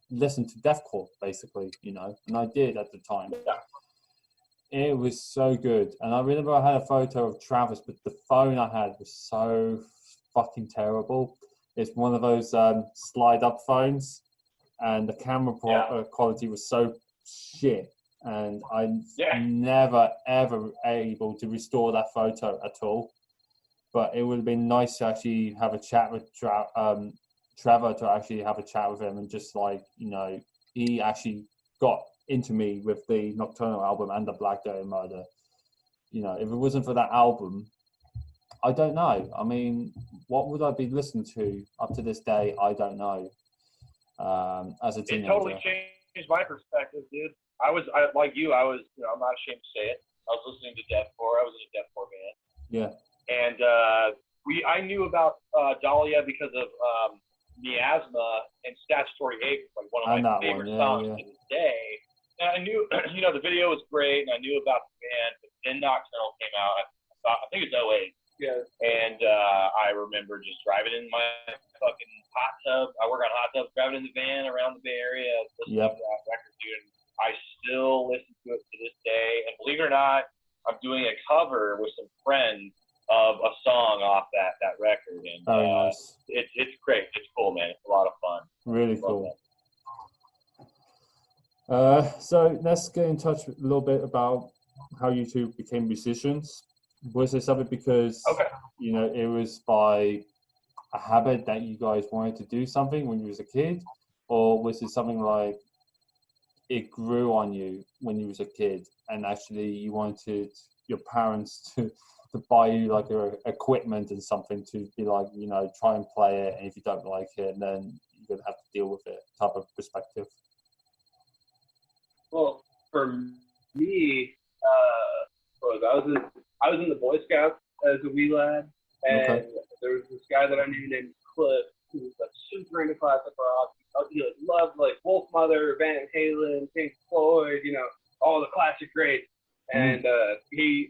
listened to deathcore, basically, and I did at the time. It was so good, and I remember I had a photo of Travis, but the phone I had was so fucking terrible. It's one of those slide-up phones, and the camera quality was so shit, and I'm never ever able to restore that photo at all. But it would have been nice to actually have a chat with Trevor, to actually have a chat with him, and just he actually got into me with the Nocturnal album and the Black Dahlia Murder. If it wasn't for that album, I don't know. I mean, what would I be listening to up to this day? I don't know. As a teenager, it totally changed my perspective, dude. I like you. I was, I'm not ashamed to say it. I was listening to deathcore. I was in a deathcore band. Yeah. And I knew about Dahlia because of Miasma and Statutory Ape, like one of my favorite songs to this day. And I knew, the video was great, and I knew about the band. But then Nocturnal came out. I think it's 08. Yeah. And I remember just driving in my fucking hot tub. I work on hot tubs, driving in the van around the Bay Area, listening to that record, dude. And I still listen to it to this day. And believe it or not, I'm doing a cover with some friends of a song off that record. And nice. It's great. It's cool, man. It's a lot of fun. Really cool. So let's get in touch a little bit about how you two became musicians. Was it something because it was by a habit that you guys wanted to do something when you was a kid, or was it something like it grew on you when you was a kid and actually you wanted your parents to buy you like equipment and something to be like, try and play it, and if you don't like it, then you're gonna have to deal with it type of perspective? Well, for me, I was in the Boy Scouts as a wee lad, and there was this guy that I knew named Cliff, who was like super into classic rock. He loved like Wolfmother, Van Halen, Pink Floyd, all the classic greats. And he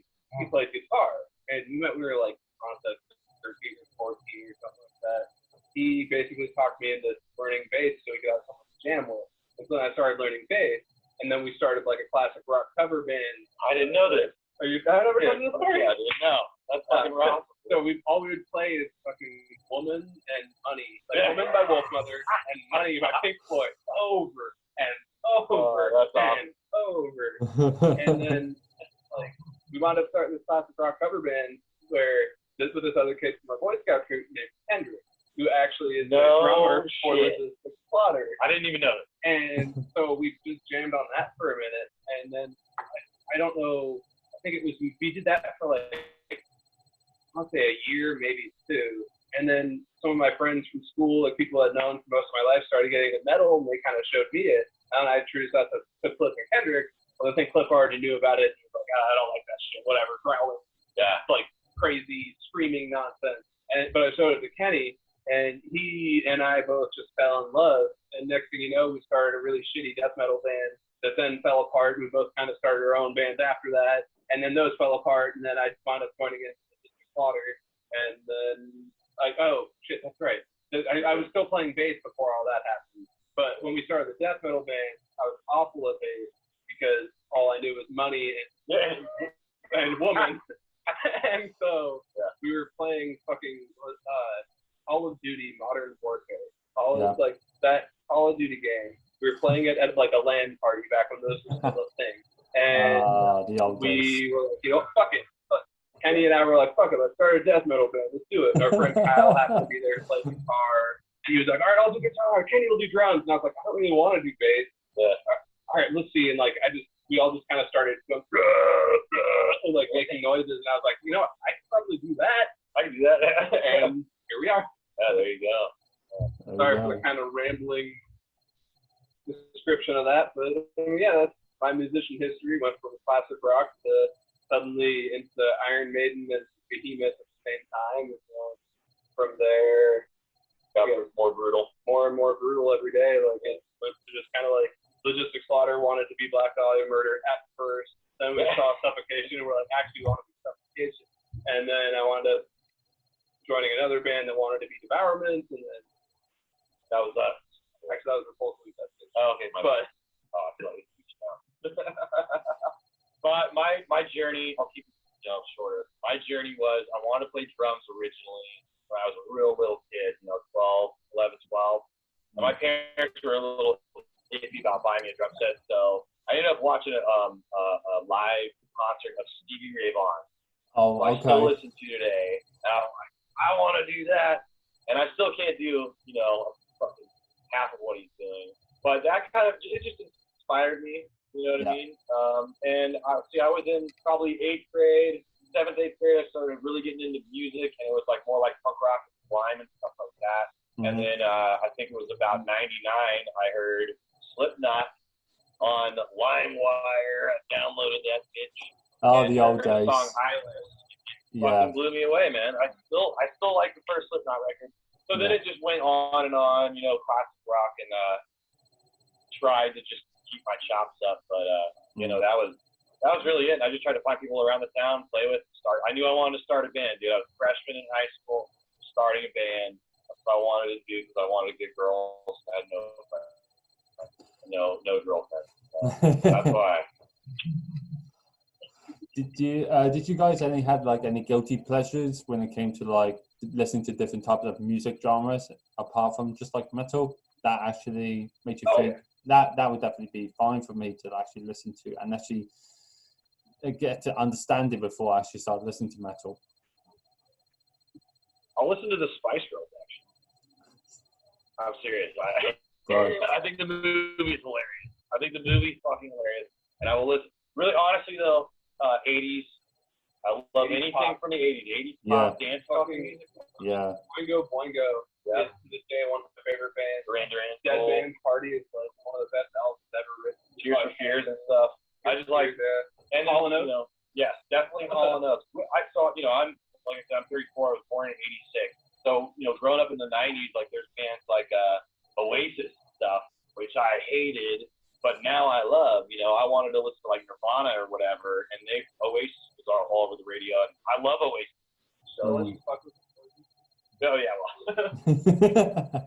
played guitar, and we were like on the 13 or 14 or something like that. He basically talked me into learning bass so he could have someone to jam with. And so then I started learning bass, and then we started like a classic rock cover band. I didn't know this. Are you ever heard of this story? Yeah, I didn't know. That's fucking wrong. So all we would play is fucking Woman and Money. Like Woman by Wolfmother and Money by Pink Floyd over and over and over. And then we wound up starting this classic rock cover band with this other kid from our Boy Scout troop named Hendrick, who actually is the drummer for the Splattered. I didn't even know it. And so we just jammed on that for a minute, and then I don't know. I think it was we did that for like I'll say a year, maybe two, and then some of my friends from school, like people I'd known for most of my life, started getting into metal, and they kind of showed me it, and I introduced that to Cliff and Kendrick. Well, I think Cliff already knew about it. He was like, I don't like that shit, whatever, growling, like crazy screaming nonsense. But I showed it to Kenny, and he and I both just fell in love. And next thing you know, we started a really shitty death metal band that then fell apart. We both kind of started our own bands after that, and then those fell apart. And then I wound up joining in Splattered, and then oh shit, that's right. I was still playing bass before all that happened. But when we started the death metal band, I was awful at bass because all I knew was Money and Woman. And so we were playing fucking playing it at like a LAN party back when those were still a thing. And the old days. we were like, you know, fuck it. But Kenny and I were like, fuck it, let's start a death metal band. Let's do it. And our friend Kyle happened to be there to play guitar. And he was like, all right, I'll do guitar. Kenny will do drums. And I was like, I don't really want to do bass. But all right, let's see. And like, we all just kind of started going, like making noises. And I was like, you know what? I can probably do that. I can do that. And here we are. Yeah, there you go. Sorry for the kind of rambling description of that, but yeah, that's my musician history. Went from classic rock to suddenly into Iron Maiden and Behemoth at the same time. And from there, got more brutal, more and more brutal every day. Like it was just kind of like Logistic Slaughter wanted to be Black Dahlia Murder at first. Then we saw Suffocation, and we're like, actually, we want to be Suffocation. And then I wound up joining another band that wanted to be Devourment, and then that was us. Actually, that was Repulsively Tested. Oh, okay, but I feel like but my journey, I'll keep it shorter. My journey was I wanted to play drums originally when I was a real little kid, 11, 12. And my parents were a little iffy about buying me a drum set, so I ended up watching a live concert of Stevie Ray Vaughan. Oh, okay. I still listen to today. And I'm like, I want to do that, and I still can't do fucking half of what he's doing. But that kind of it just inspired me. You know what I mean? And I was in probably 8th grade, 7th, 8th grade. I started really getting into music, and it was like more like punk rock and Sublime and stuff like that. Mm-hmm. And then I think it was about 99. I heard Slipknot on LimeWire. I downloaded that bitch. Oh, the old days. The song Eyeless. Fucking blew me away, man. I still like the first Slipknot record. So then it just went on and on, classic rock, and tried to just keep my chops up. But that was really it. I just tried to find people around the town, play with, start. I knew I wanted to start a band, dude. I was a freshman in high school, starting a band. That's what I wanted to do because I wanted to get girls. I had no friends, no girlfriend. So that's why. Did you guys have any guilty pleasures when it came to like listening to different types of music genres apart from just like metal that actually made you think that would definitely be fine for me to actually listen to and actually get to understand it before I actually start listening to metal? I'll listen to the Spice Girls actually. I'm serious. I think the movie's hilarious. I think the movie's fucking hilarious, and I will listen. Really, honestly though. 80s. I love anything pop. From the 80s. 80s pop, dance fucking music. Yeah. Boingo. Yeah. To this day, one of my favorite bands. Duran Duran. Dead Band Party is like one of the best albums ever written. Tears for Fears and stuff. I just like that. And Hall & Oates. Yes, definitely Hall & Oates. I saw, I'm like I said, I'm 34. I was born in '86. So, growing up in the '90s, like there's bands like Oasis stuff, which I hated. But now I love, I wanted to listen to like Nirvana or whatever, and Oasis was all over the radio, and I love Oasis. So let's fuck with Oh yeah, well.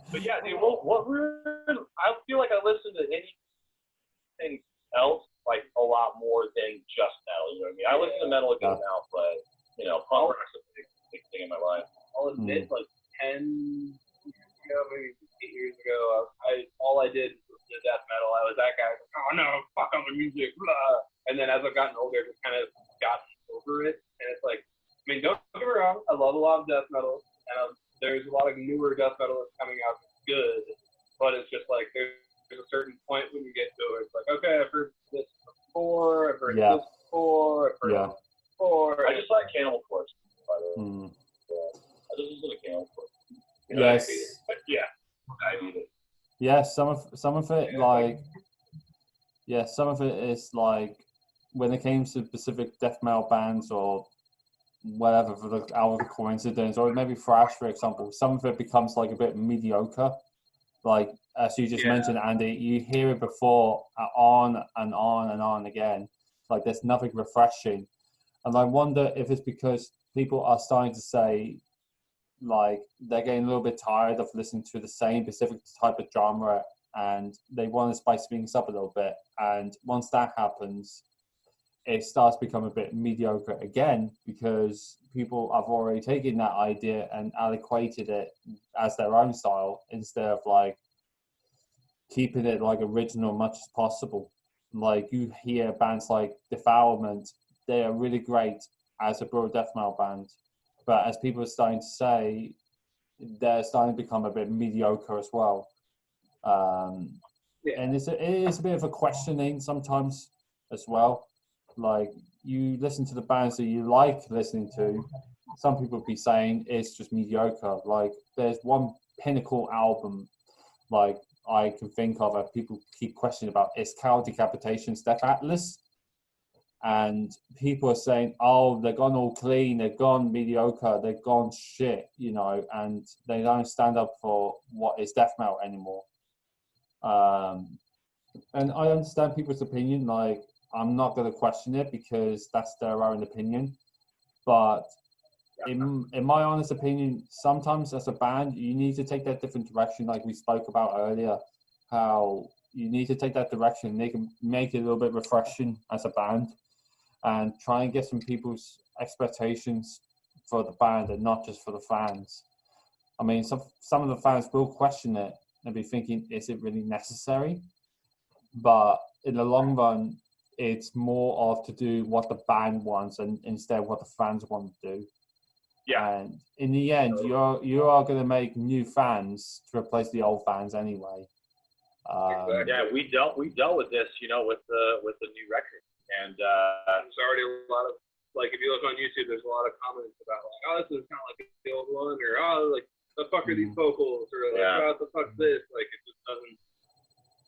But yeah, dude, I feel like I listen to anything else like a lot more than just metal. You know what I mean? I listen to metal a good amount, but punk rock's a big thing in my life. I'll admit, like 10 years ago, maybe 8 years ago, all I did to death metal. I was that guy. Oh no, fuck other music. Blah. And then as I've gotten older, I've just kind of gotten over it. And it's like, don't get me wrong, I love a lot of death metal, and there's a lot of newer death metal that's coming out that's good. But it's just like there's a certain point when you get to it. It's like, okay, I've heard this before. I've heard this before. I've heard this before. I just like Cannibal Corpse, by the way. I just listen to Cannibal Corpse. Yes. But yeah, I need it. Yeah, some of it some of it is like when it came to specific death metal bands or whatever, for the out of coincidence, or maybe thrash, for example, some of it becomes like a bit mediocre. Like as you just mentioned, Andy, you hear it before on and on and on again. Like there's nothing refreshing, and I wonder if it's because people are starting to say, like they're getting a little bit tired of listening to the same specific type of genre and they want to spice things up a little bit. And once that happens, it starts becoming a bit mediocre again because people have already taken that idea and allocated it as their own style instead of like keeping it like original as much as possible. Like you hear bands like Defilement, they are really great as a brutal death metal band, but as people are starting to say, they're starting to become a bit mediocre as well. And it is a bit of a questioning sometimes as well. Like you listen to the bands that you like listening to, some people be saying it's just mediocre. Like there's one pinnacle album like I can think of that people keep questioning about is Cow Decapitation's Death Atlas. And people are saying, oh, they're gone all clean, they're gone mediocre, they're gone shit, you know, and they don't stand up for what is death metal anymore. And I understand people's opinion. Like, I'm not going to question it because that's their own opinion. But in my honest opinion, sometimes as a band, you need to take that different direction, like we spoke about earlier, how you need to take that direction. They can make it a little bit refreshing as a band and try and get some people's expectations for the band and not just for the fans. I mean, some of the fans will question it and be thinking, is it really necessary? But in the long run, it's more of to do what the band wants and instead what the fans want to do. Yeah. And in the end, you are going to make new fans to replace the old fans anyway. Yeah, we dealt with this, you know, with the new record, and there's already a lot of, like, if you look on YouTube, there's a lot of comments about like, oh, this is kind of like the old one, or oh, like the fuck are these vocals, or like, oh, what the fuck this, like it just doesn't.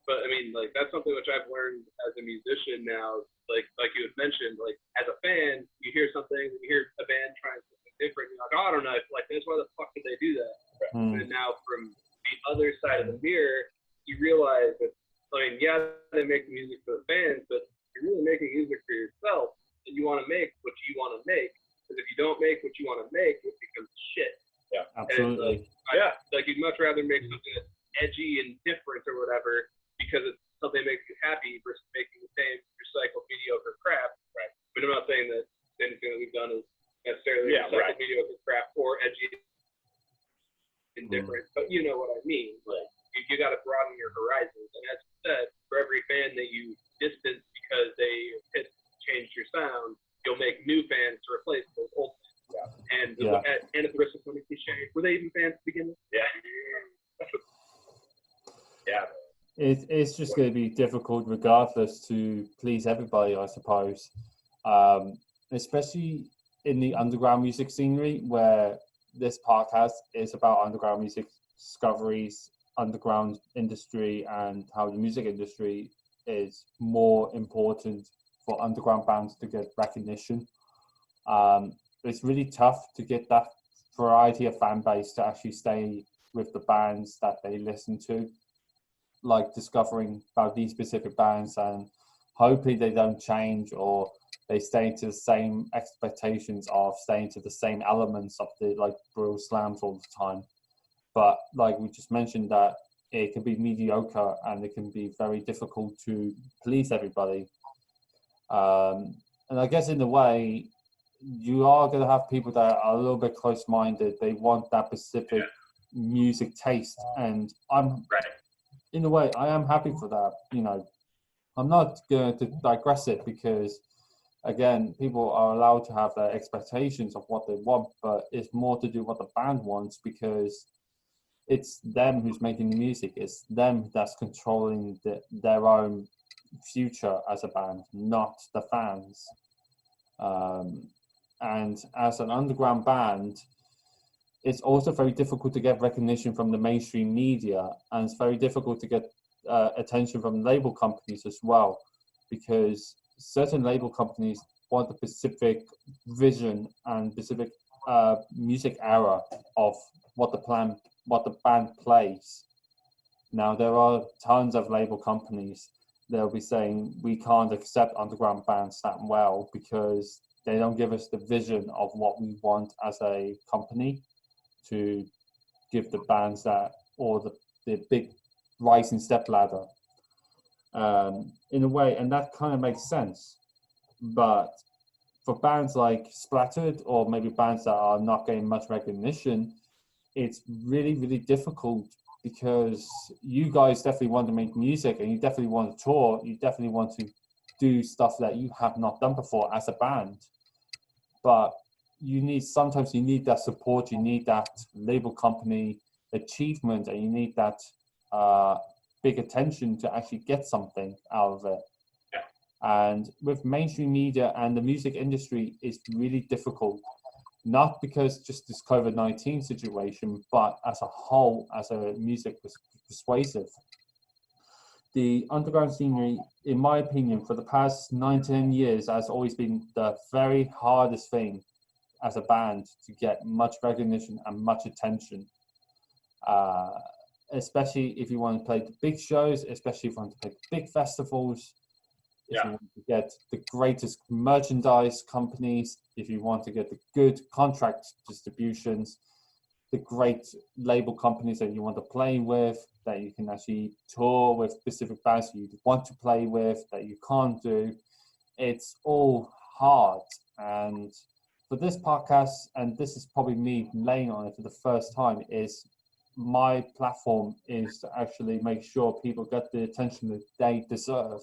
But I mean, like that's something which I've learned as a musician now. Like you had mentioned, like as a fan, you hear something, you hear a band trying something different, you're like, oh, I don't know, like this, why the fuck did they do that? And now from the other side of the mirror, you realize that, I mean, yeah, they make music for the fans, but you're really making music for yourself, and you want to make what you want to make. Because if you don't make what you want to make, it becomes shit. Yeah, absolutely. And, like you'd much rather make something that's edgy and different or whatever, because it's something that makes you happy versus making the same recycled mediocre crap. Right. But I'm not saying that anything that we've done is necessarily recycled mediocre crap or edgy and different. But you know what I mean. Like you got to broaden your horizons. And as you said, for every fan that you distance because they changed your sound, you'll make new fans to replace those old fans. Yeah. And at the risk of something cliche, were they even fans to begin with? Yeah. Yeah. It's just going to be difficult regardless to please everybody, I suppose. Especially in the underground music scenery, where this podcast is about underground music discoveries, underground industry, and how the music industry is more important for underground bands to get recognition. It's really tough to get that variety of fan base to actually stay with the bands that they listen to, like discovering about these specific bands, and hopefully they don't change or they stay to the same expectations of staying to the same elements of the like brutal slams all the time. But like we just mentioned, that it can be mediocre and it can be very difficult to please everybody. And I guess in a way, you are going to have people that are a little bit close-minded. They want that specific music taste, and in a way, I am happy for that. You know, I'm not going to digress it because, again, people are allowed to have their expectations of what they want, but it's more to do what the band wants because it's them who's making the music. It's them that's controlling their own future as a band, not the fans. And as an underground band, it's also very difficult to get recognition from the mainstream media, and it's very difficult to get attention from label companies as well, because certain label companies want a specific vision and specific music era of what the band plays. Now, there are tons of label companies that'll be saying we can't accept underground bands that well because they don't give us the vision of what we want as a company to give the bands that, or the big rising step ladder in a way, and that kind of makes sense. But for bands like Splattered, or maybe bands that are not getting much recognition, it's really, really difficult because you guys definitely want to make music and you definitely want to tour. You definitely want to do stuff that you have not done before as a band. But sometimes you need that support, you need that label company achievement, and you need that big attention to actually get something out of it. And with mainstream media and the music industry, it's really difficult, not because just this COVID-19 situation, but as a whole, as a music persuasive. The underground scenery, in my opinion, for the past 9-10 years, has always been the very hardest thing as a band to get much recognition and much attention. Especially if you want to play the big shows, especially if you want to play big festivals, if you want to get the greatest merchandise companies, if you want to get the good contract distributions, the great label companies that you want to play with, that you can actually tour with specific bands you want to play with, that you can't do. It's all hard. And for this podcast, and this is probably me laying on it for the first time, is my platform is to actually make sure people get the attention that they deserve.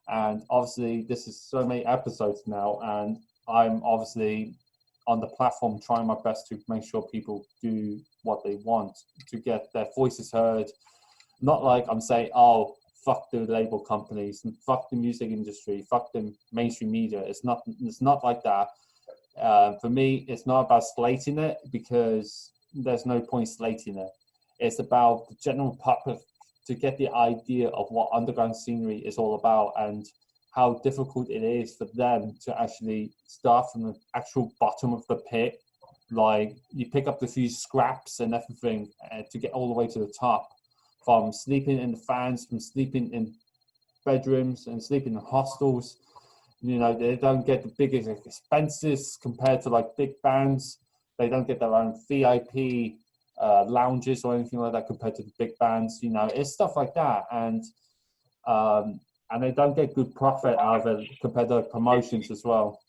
And obviously, this is so many episodes now, and I'm obviously on the platform trying my best to make sure people do what they want to get their voices heard. Not like I'm saying, oh, fuck the label companies, fuck the music industry, fuck the mainstream media. It's not like that. For me, it's not about slating it, because there's no point slating it. It's about the general public to get the idea of what underground scenery is all about and how difficult it is for them to actually start from the actual bottom of the pit. Like, you pick up the few scraps and everything to get all the way to the top, from sleeping in the fans, from sleeping in bedrooms and sleeping in hostels. You know, they don't get the biggest expenses compared to like big bands. They don't get their own VIP lounges or anything like that compared to the big bands. You know, it's stuff like that. And they don't get good profit out of it compared to promotions as well.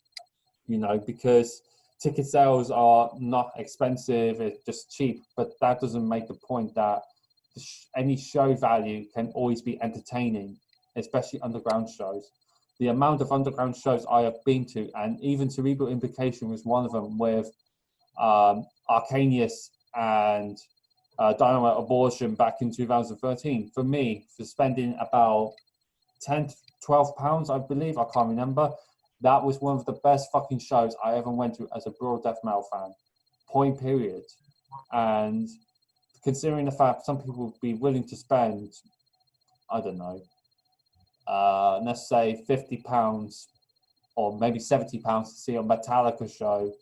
You know, because ticket sales are not expensive, it's just cheap. But that doesn't make the point that any show value can always be entertaining, especially underground shows. The amount of underground shows I have been to, and even Cerebral Implication was one of them, with Arcanius and Dynamite Abortion back in 2013. For me, for spending about 10 to 12 pounds, I believe, I can't remember, that was one of the best fucking shows I ever went to as a broad death metal fan. Point period. And considering the fact some people would be willing to spend, I don't know, let's say £50 or maybe £70 to see a Metallica show.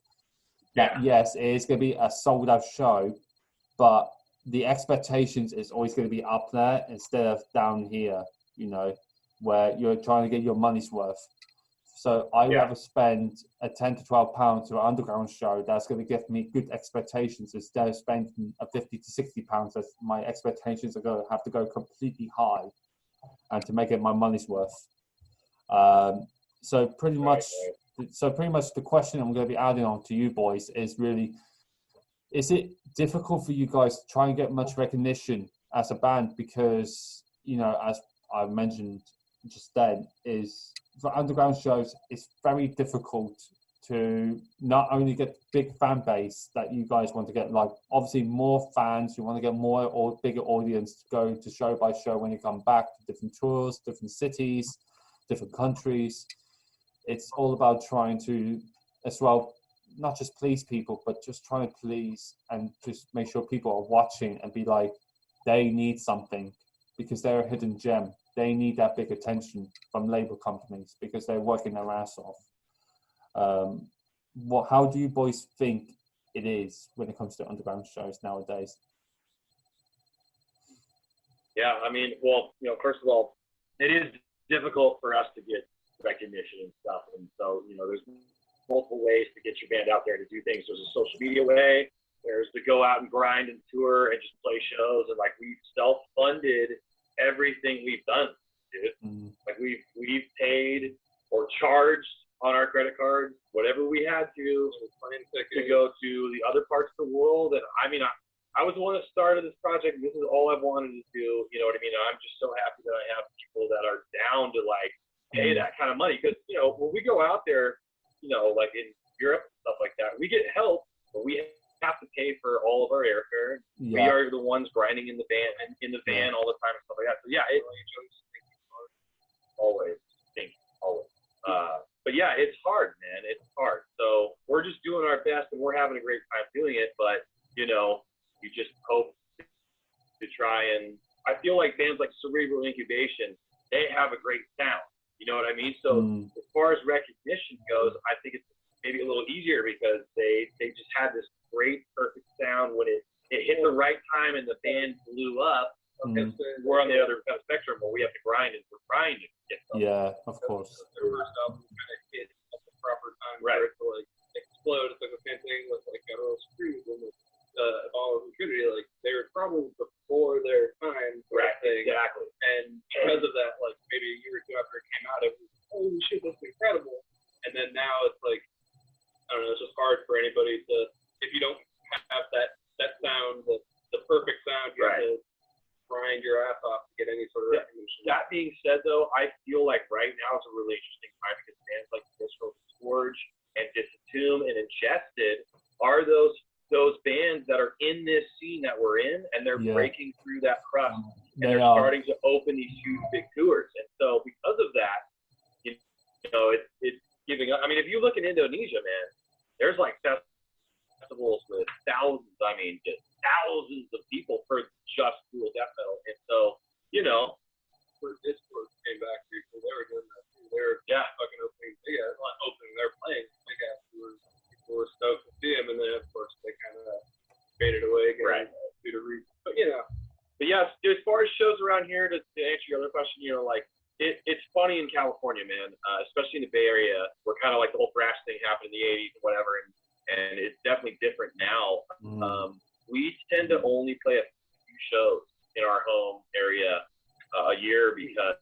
That, yes, it is going to be a sold out show, but the expectations is always going to be up there instead of down here, you know, where you're trying to get your money's worth. So I rather spend a 10 to 12 pounds to an underground show that's going to give me good expectations instead of spending a 50 to 60 pounds. As my expectations are going to have to go completely high, and to make it my money's worth. So pretty much the question I'm going to be adding on to you boys is really, is it difficult for you guys to try and get much recognition as a band? Because, you know, as I mentioned just then, is for underground shows, it's very difficult to not only get big fan base that you guys want to get, like obviously more fans, you want to get more or bigger audience to go to show by show when you come back to different tours, different cities, different countries. It's all about trying to, as well, not just please people, but just trying to please and just make sure people are watching and be like, they need something because they're a hidden gem. They need that big attention from label companies because they're working their ass off. How do you boys think it is when it comes to underground shows nowadays? Yeah, I mean, well, you know, first of all, it is difficult for us to get recognition and stuff. And so, you know, there's multiple ways to get your band out there to do things. There's a social media way. There's to go out and grind and tour and just play shows. And like, we've self-funded everything we've done, dude. Like we've paid or charged on our credit cards whatever we had to go to the other parts of the world. And I mean, I was the one that started this project. This is all I've wanted to do. You know what I mean? I'm just so happy that I have people that are down to like pay that kind of money. Because, you know, when we go out there, you know, like in Europe and stuff like that, we get help, but we have to pay for all of our airfare. We are the ones grinding in the van all the time and stuff like that. So yeah, always. But yeah, it's hard, man. It's hard. So we're just doing our best, and we're having a great time doing it. But you know, you just hope to try and. I feel like bands like Cerebral Incubation, they have a great sound. You know what I mean? So as far as recognition goes, I think it's maybe a little easier because they just had this great, perfect sound when it hit the right time and the band blew up. We're on the other spectrum where we have to grind and we're grinding. Yeah, of course. There were stuff kind of hit at the proper time for it to like explode. It's like the same thing with like Federal Screws and all of Infinity. Like they were probably before their time. Exactly. And because of that, like maybe a year or two after it came out, it was holy shit, that's incredible. And then now it's like I don't know, it's just hard for anybody to if you don't have that sound, the perfect sound, you have to grind your ass off to get any sort of recognition. That being said, though, I feel like right now is a really interesting time because bands like Visceral Scourge and Disatomb and Ingested are those bands that are in this scene that we're in, and they're breaking through that crust, and they're starting to open these huge big tours. And so because of that, you know, it's giving up. I mean, if you look in Indonesia, man, there's like festivals with thousands, I mean, just thousands of people for just cool death metal. And so, you know, when Discord came back, people, they were doing that too. They were fucking opening, not opening, they're playing big ass tours. People were stoked to see them, and then of course they kind of faded away again due to reasons. But you know. But yes, as far as shows around here, to answer your other question, you know, like it's funny in California, man, especially in the Bay Area, where kind of like the whole thrash thing happened in the 80s and whatever, and it's definitely different now. We tend to only play a few shows in our home area a year because,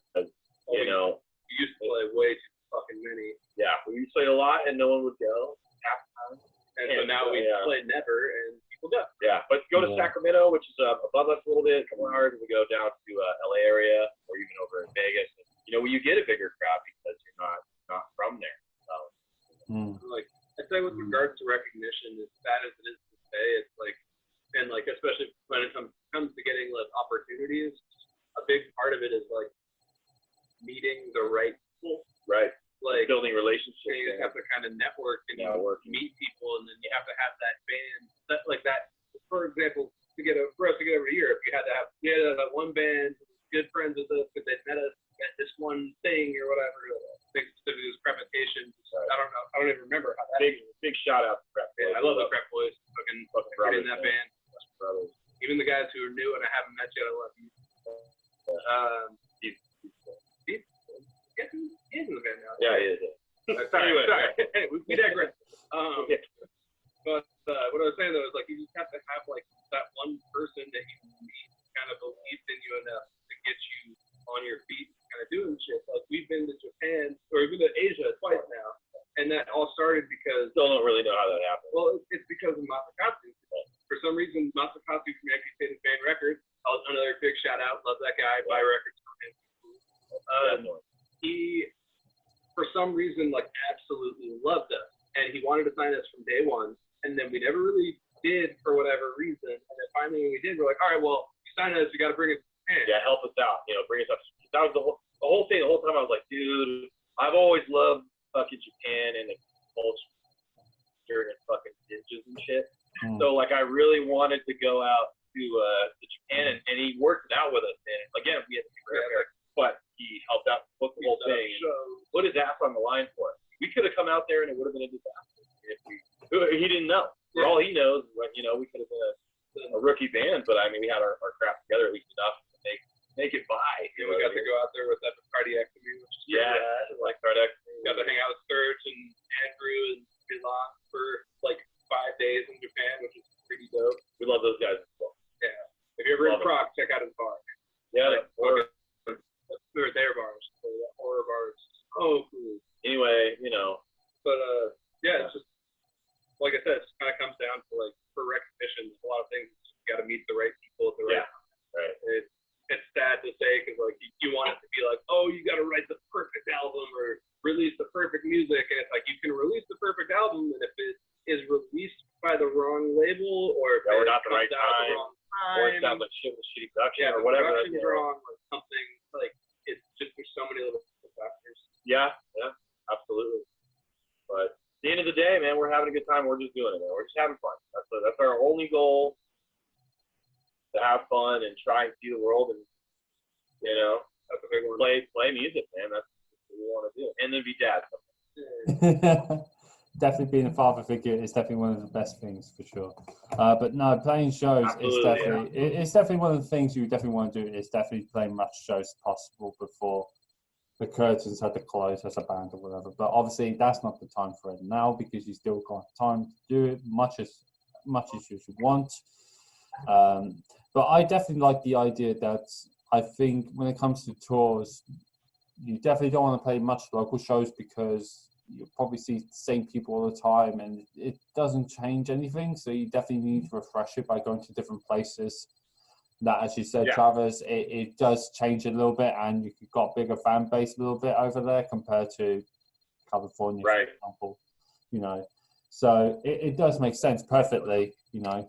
you know, we used to play way too fucking many. Yeah, we used to play a lot and no one would go half the time. And so now we play never and people go. Yeah, but go to Sacramento, which is above us a little bit, a couple hours, and we go down to LA area or even over in Vegas. And, you know, you get a bigger crowd because you're not from there. So. Like, I'd say with regards to recognition, as bad as it is to say, it's like, and like especially when it comes to getting like opportunities, a big part of it is like meeting the right people. Right. Like building relationships. You have to kind of network and meet people, and then you have to have that band like that. For example, for us to get over here, if you had to have that one band, good friends with us, because they met us at this one thing or whatever. Big specific Crepitation. I don't know. I don't even remember how that. Big shout out to Crep. Yeah, I love the Crep boys. Fucking in that band. Brothers. Even the guys who are new and I haven't met yet, I love you. He's in the band now. Yeah, he is. Sorry. We digress. But what I was saying though is like you just have to have like that one person that you meet kind of believes in you enough to get you on your feet, kind of doing shit. Like we've been to Japan or we've been to Asia twice now, and that all started because still don't really know how that happened. Well, it's because of Masakatsu. For some reason, Masakatsu from Amputated Band Records, another big shout out, love that guy, buy records from him. He, for some reason, like absolutely loved us, and he wanted to sign us from day one, and then we never really did for whatever reason, and then finally when we did, we're like, all right, well, you signed us, you got to bring us to Japan. Yeah, help us out, you know, bring us up. That was the whole thing. The whole time I was like, dude, I've always loved fucking Japan and the culture and fucking ninjas and shit. So like I really wanted to go out to Japan, and he worked it out with us. And again, we had to be prepared, but he helped out book the whole thing. Put his ass on the line for us. We could have come out there and it would have been a disaster. He didn't know. For all he knows, you know, we could have been a rookie band, but I mean, we had our crap together at least enough to make it by. Yeah, we got to go out there with that cardiectomy, which is like cardiectomy. Got to hang out with Sturge and Andrew and Milan for like 5 days in Japan, which is pretty dope. We love those guys as well. Yeah. If you're ever in Prague, check out his bar. Yeah, they're their bars. Horror bars. Oh, cool. Anyway, you know. But yeah, it's just like I said, it just kind of comes down to like for recognition. There's a lot of things you got to meet label, or if or it not the right comes out at the time, wrong or it time, sounds like shit with shitty production, yeah, or whatever. the production's wrong, or something. Like, it's just, there's so many little factors. Yeah, absolutely. But at the end of the day, man, we're having a good time. We're just doing it, man. We're just having fun. That's our only goal, to have fun and try and see the world, and you know, play music, man. That's what we want to do, and then be dads. Definitely being a father figure is definitely one of the best things for sure. But no, playing shows is definitely it's definitely one of the things you definitely want to do. Is definitely play much shows as possible before the curtains had to close as a band or whatever. But obviously that's not the time for it now, because you still got time to do it much as you should want. But I definitely like the idea that I think when it comes to tours, you definitely don't want to play much local shows, because you'll probably see the same people all the time and it doesn't change anything. So you definitely need to refresh it by going to different places. That, as you said, Travis, it does change a little bit, and you've got a bigger fan base a little bit over there compared to California, for example. You know, so it does make sense perfectly. You know,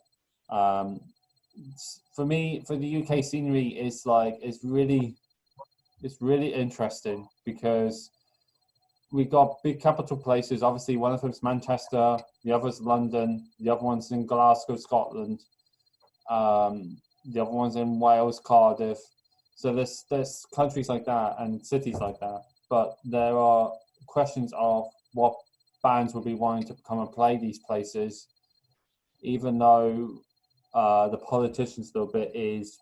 for me, for the UK scenery, it's really interesting, because we got big capital places. Obviously, one of them is Manchester, the other is London, the other one's in Glasgow, Scotland. The other one's in Wales, Cardiff. So there's countries like that and cities like that. But there are questions of what bands will be wanting to come and play these places, even though the politicians a little bit is,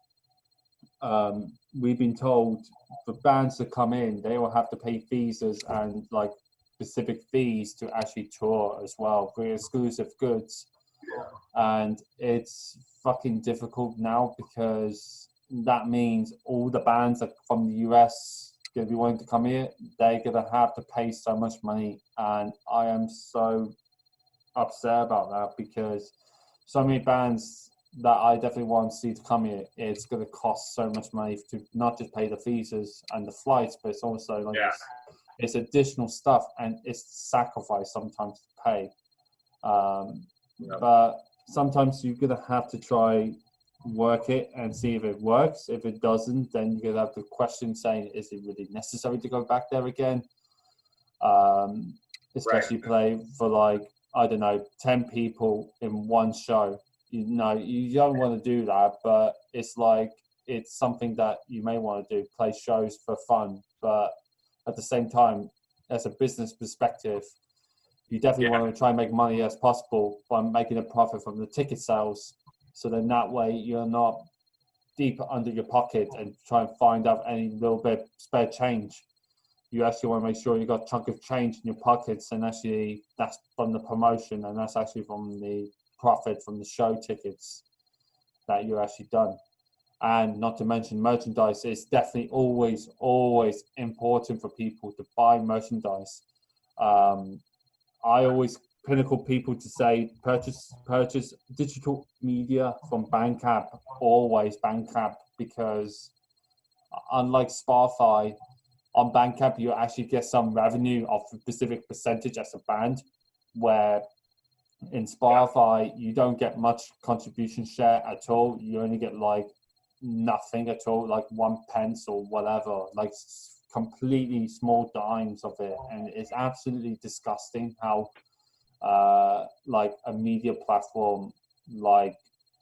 we've been told for bands to come in, they will have to pay visas and like specific fees to actually tour as well for exclusive goods. And it's fucking difficult now, because that means all the bands that from the US going to be wanting to come here, they're going to have to pay so much money. And I am so upset about that, because so many bands that I definitely want to see to come here, it's going to cost so much money to not just pay the visas and the flights, but it's also like it's additional stuff, and it's sacrifice sometimes to pay. But sometimes you're going to have to try work it and see if it works. If it doesn't, then you're going to have to question saying, is it really necessary to go back there again? Especially play for like, I don't know, 10 people in one show. You know, you don't want to do that, but it's like, it's something that you may want to do, play shows for fun. But at the same time, as a business perspective, you definitely want to try and make money as possible by making a profit from the ticket sales. So then that way you're not deep under your pocket and try and find out any little bit spare change. You actually want to make sure you got a chunk of change in your pockets, and actually that's from the promotion, and that's actually from the profit from the show tickets that you're actually done. And not to mention merchandise is definitely always important for people to buy merchandise. I always pinnacle people to say purchase digital media from Bandcamp, always Bandcamp, because unlike Spotify, on Bandcamp you actually get some revenue of a specific percentage as a band, where in Spotify you don't get much contribution share at all. You only get like nothing at all, like 1 pence or whatever, like completely small dimes of it. And it's absolutely disgusting how like a media platform like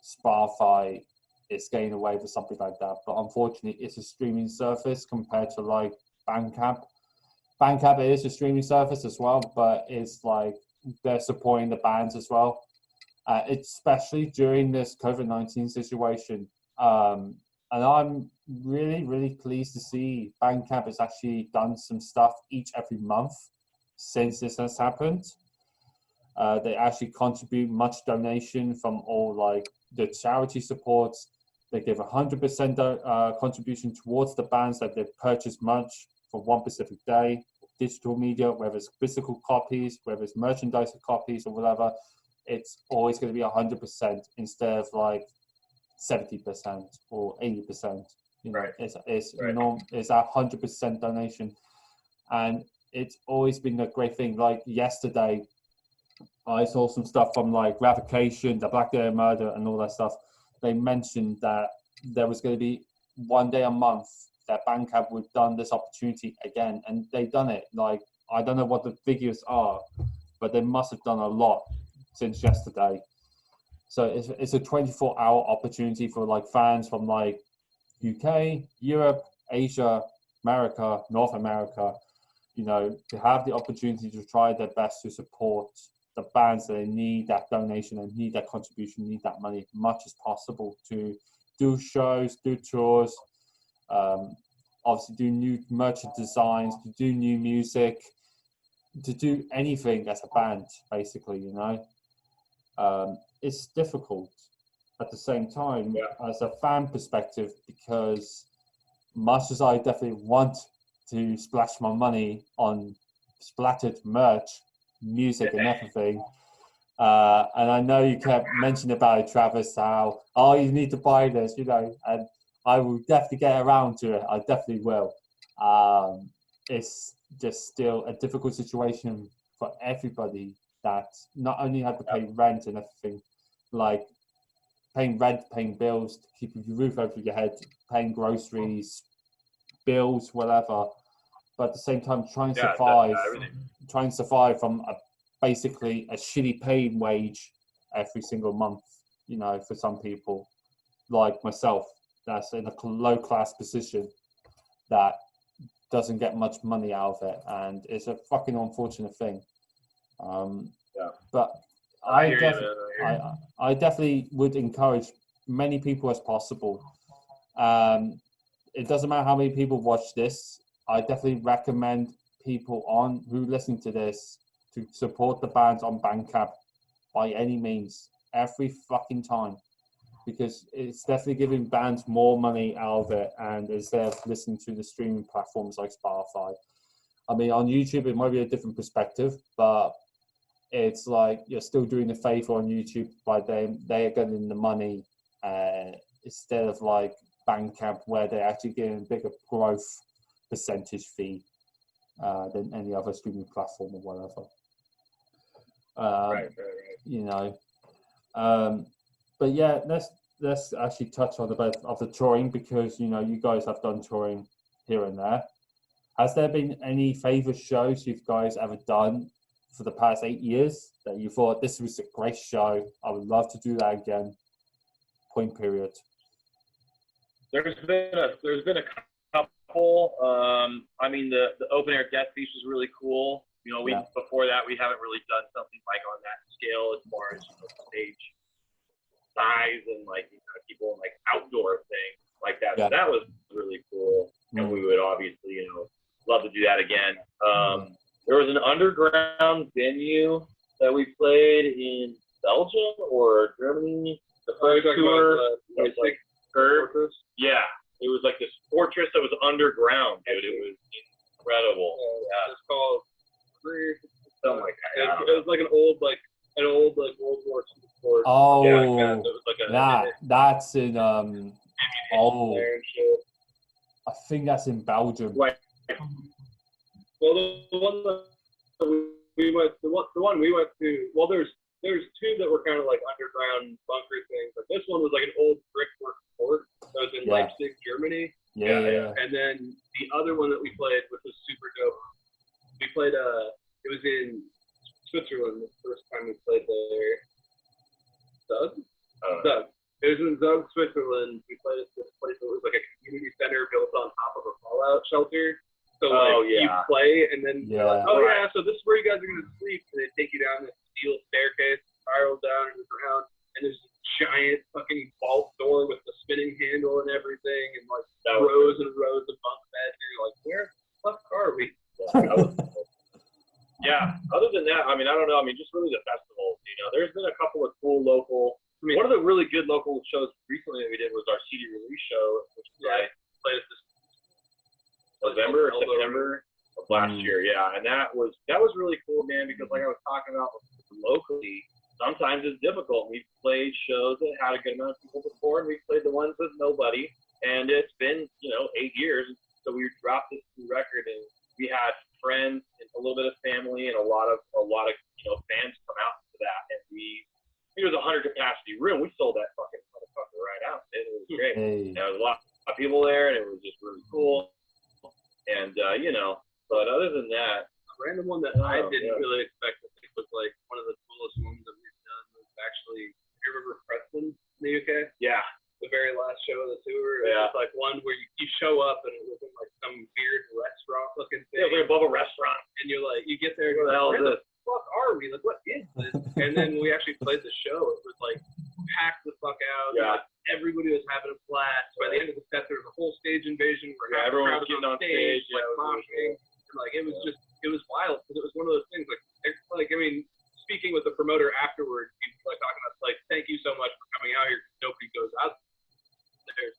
Spotify is getting away with something like that. But unfortunately, it's a streaming service compared to like Bandcamp. Bandcamp is a streaming service as well, but it's like they're supporting the bands as well, especially during this COVID-19 situation. And I'm really pleased to see Bandcamp has actually done some stuff every month since this has happened. They actually contribute much donation from all like the charity supports. They give 100% contribution towards the bands that they've purchased much for one specific day. Digital media, whether it's physical copies, whether it's merchandise copies or whatever, it's always going to be 100% instead of like 70% or 80%. You know, it's it's 100% donation, and it's always been a great thing. Like yesterday, I saw some stuff from like Revocation, the Black Day of Murder, and all that stuff. They mentioned that there was going to be one day a month that Bandcamp would done this opportunity again, and they've done it. Like, I don't know what the figures are, but they must have done a lot since yesterday. So it's a 24-hour opportunity for like fans from like UK, Europe, Asia, America, North America, you know, to have the opportunity to try their best to support the bands that they need that donation and need that contribution, need that money as much as possible to do shows, do tours, obviously do new merchant designs, to do new music, to do anything as a band, basically, you know. It's difficult at the same time as a fan perspective, because much as I definitely want to splash my money on Splattered merch, music and everything, and I know you kept mentioning about it, Travis, how, oh, you need to buy this, you know, and I will definitely get around to it. I definitely will. It's just still a difficult situation for everybody that not only have to pay rent and everything, like paying rent, paying bills, to keep your roof over your head, paying groceries, bills, whatever, but at the same time trying to survive from basically a shitty paid wage every single month, you know, for some people like myself that's in a low class position that doesn't get much money out of it, and it's a fucking unfortunate thing. But I definitely would encourage many people as possible. It doesn't matter how many people watch this. I definitely recommend people who listen to this to support the bands on Bandcamp by any means, every fucking time, because it's definitely giving bands more money out of it, and instead of listening to the streaming platforms like Spotify. I mean, on YouTube it might be a different perspective, but it's like you're still doing a favor on YouTube by they're getting the money instead of like Bandcamp, where they're actually getting a bigger growth percentage fee than any other streaming platform or whatever. Right. You know, but yeah, let's actually touch on a bit of the touring, because you know you guys have done touring here and there. Has there been any favorite shows you guys ever done for the past 8 years that you thought this was a great show, I would love to do that again? Point period. There's been a couple. I mean, the open air Death Feast was really cool. You know, before that we haven't really done something like on that scale as far as, you know, stage size and like, you know, people in like outdoor things like that. So that was really cool, and we would obviously, you know, love to do that again. There was an underground venue that we played in Belgium or Germany. The first tour was like fortress. Yeah, it was like this fortress that was underground, dude. It was incredible. Yeah, it's called something like that. It was like an old World War II fort. Oh, yeah, it was like that's in I think that's in Belgium. Right. Well, the one we went to, well, there's two that were kind of like underground bunker things, but this one was like an old brickwork fort that was in Leipzig, Germany. Yeah. And then the other one that we played, which was super dope, we played it was in Switzerland the first time we played there. Zug. It was in Zug, Switzerland. We played at this place that was like a community center built on top of a fallout shelter. So you play, and then you're like, so this is where you guys are gonna sleep, and they take you down this steel staircase, spiral down to the ground, and there's a giant fucking vault door with the spinning handle and everything, and like rows and rows of bunk beds, and you're like, where the fuck are we? Yeah. Other than that, I mean, I don't know. I mean, just really the festivals. You know, there's been a couple of cool local. I mean, one of the really good local shows recently that we did was our CD release show, which I played at this November or September of last year. Yeah, and that was really cool, man, because like I was talking about locally, sometimes it's difficult. We played shows that had a good amount of people before, and we played the ones with nobody, and it's been, you know, 8 years. So we dropped this new record, and we had friends and a little bit of family, and a lot of fans come out to that. And it was a 100 capacity room. We sold that fucking motherfucker right out. It was great. Hey. There was a lot of people there, and it was just really cool. And but other than that, a random one that I didn't really expect to think was like one of the coolest ones that we've done was actually. Do you remember Preston in the UK? Yeah. The very last show of the tour. Yeah. It's like one where you show up and it was in like some weird restaurant looking thing. Yeah, we're above a restaurant. And you're like, you get there and you're like, where the fuck are we? Like, what is this? And then we actually played the show. It was like packed the fuck out. Yeah. Like, everybody was having a blast. By the end of the set, there was a whole stage invasion where everyone was getting on stage. like moshing. And like, it was wild because it was one of those things speaking with the promoter afterwards, he was like talking about like, thank you so much for coming out here. Nobody goes out there.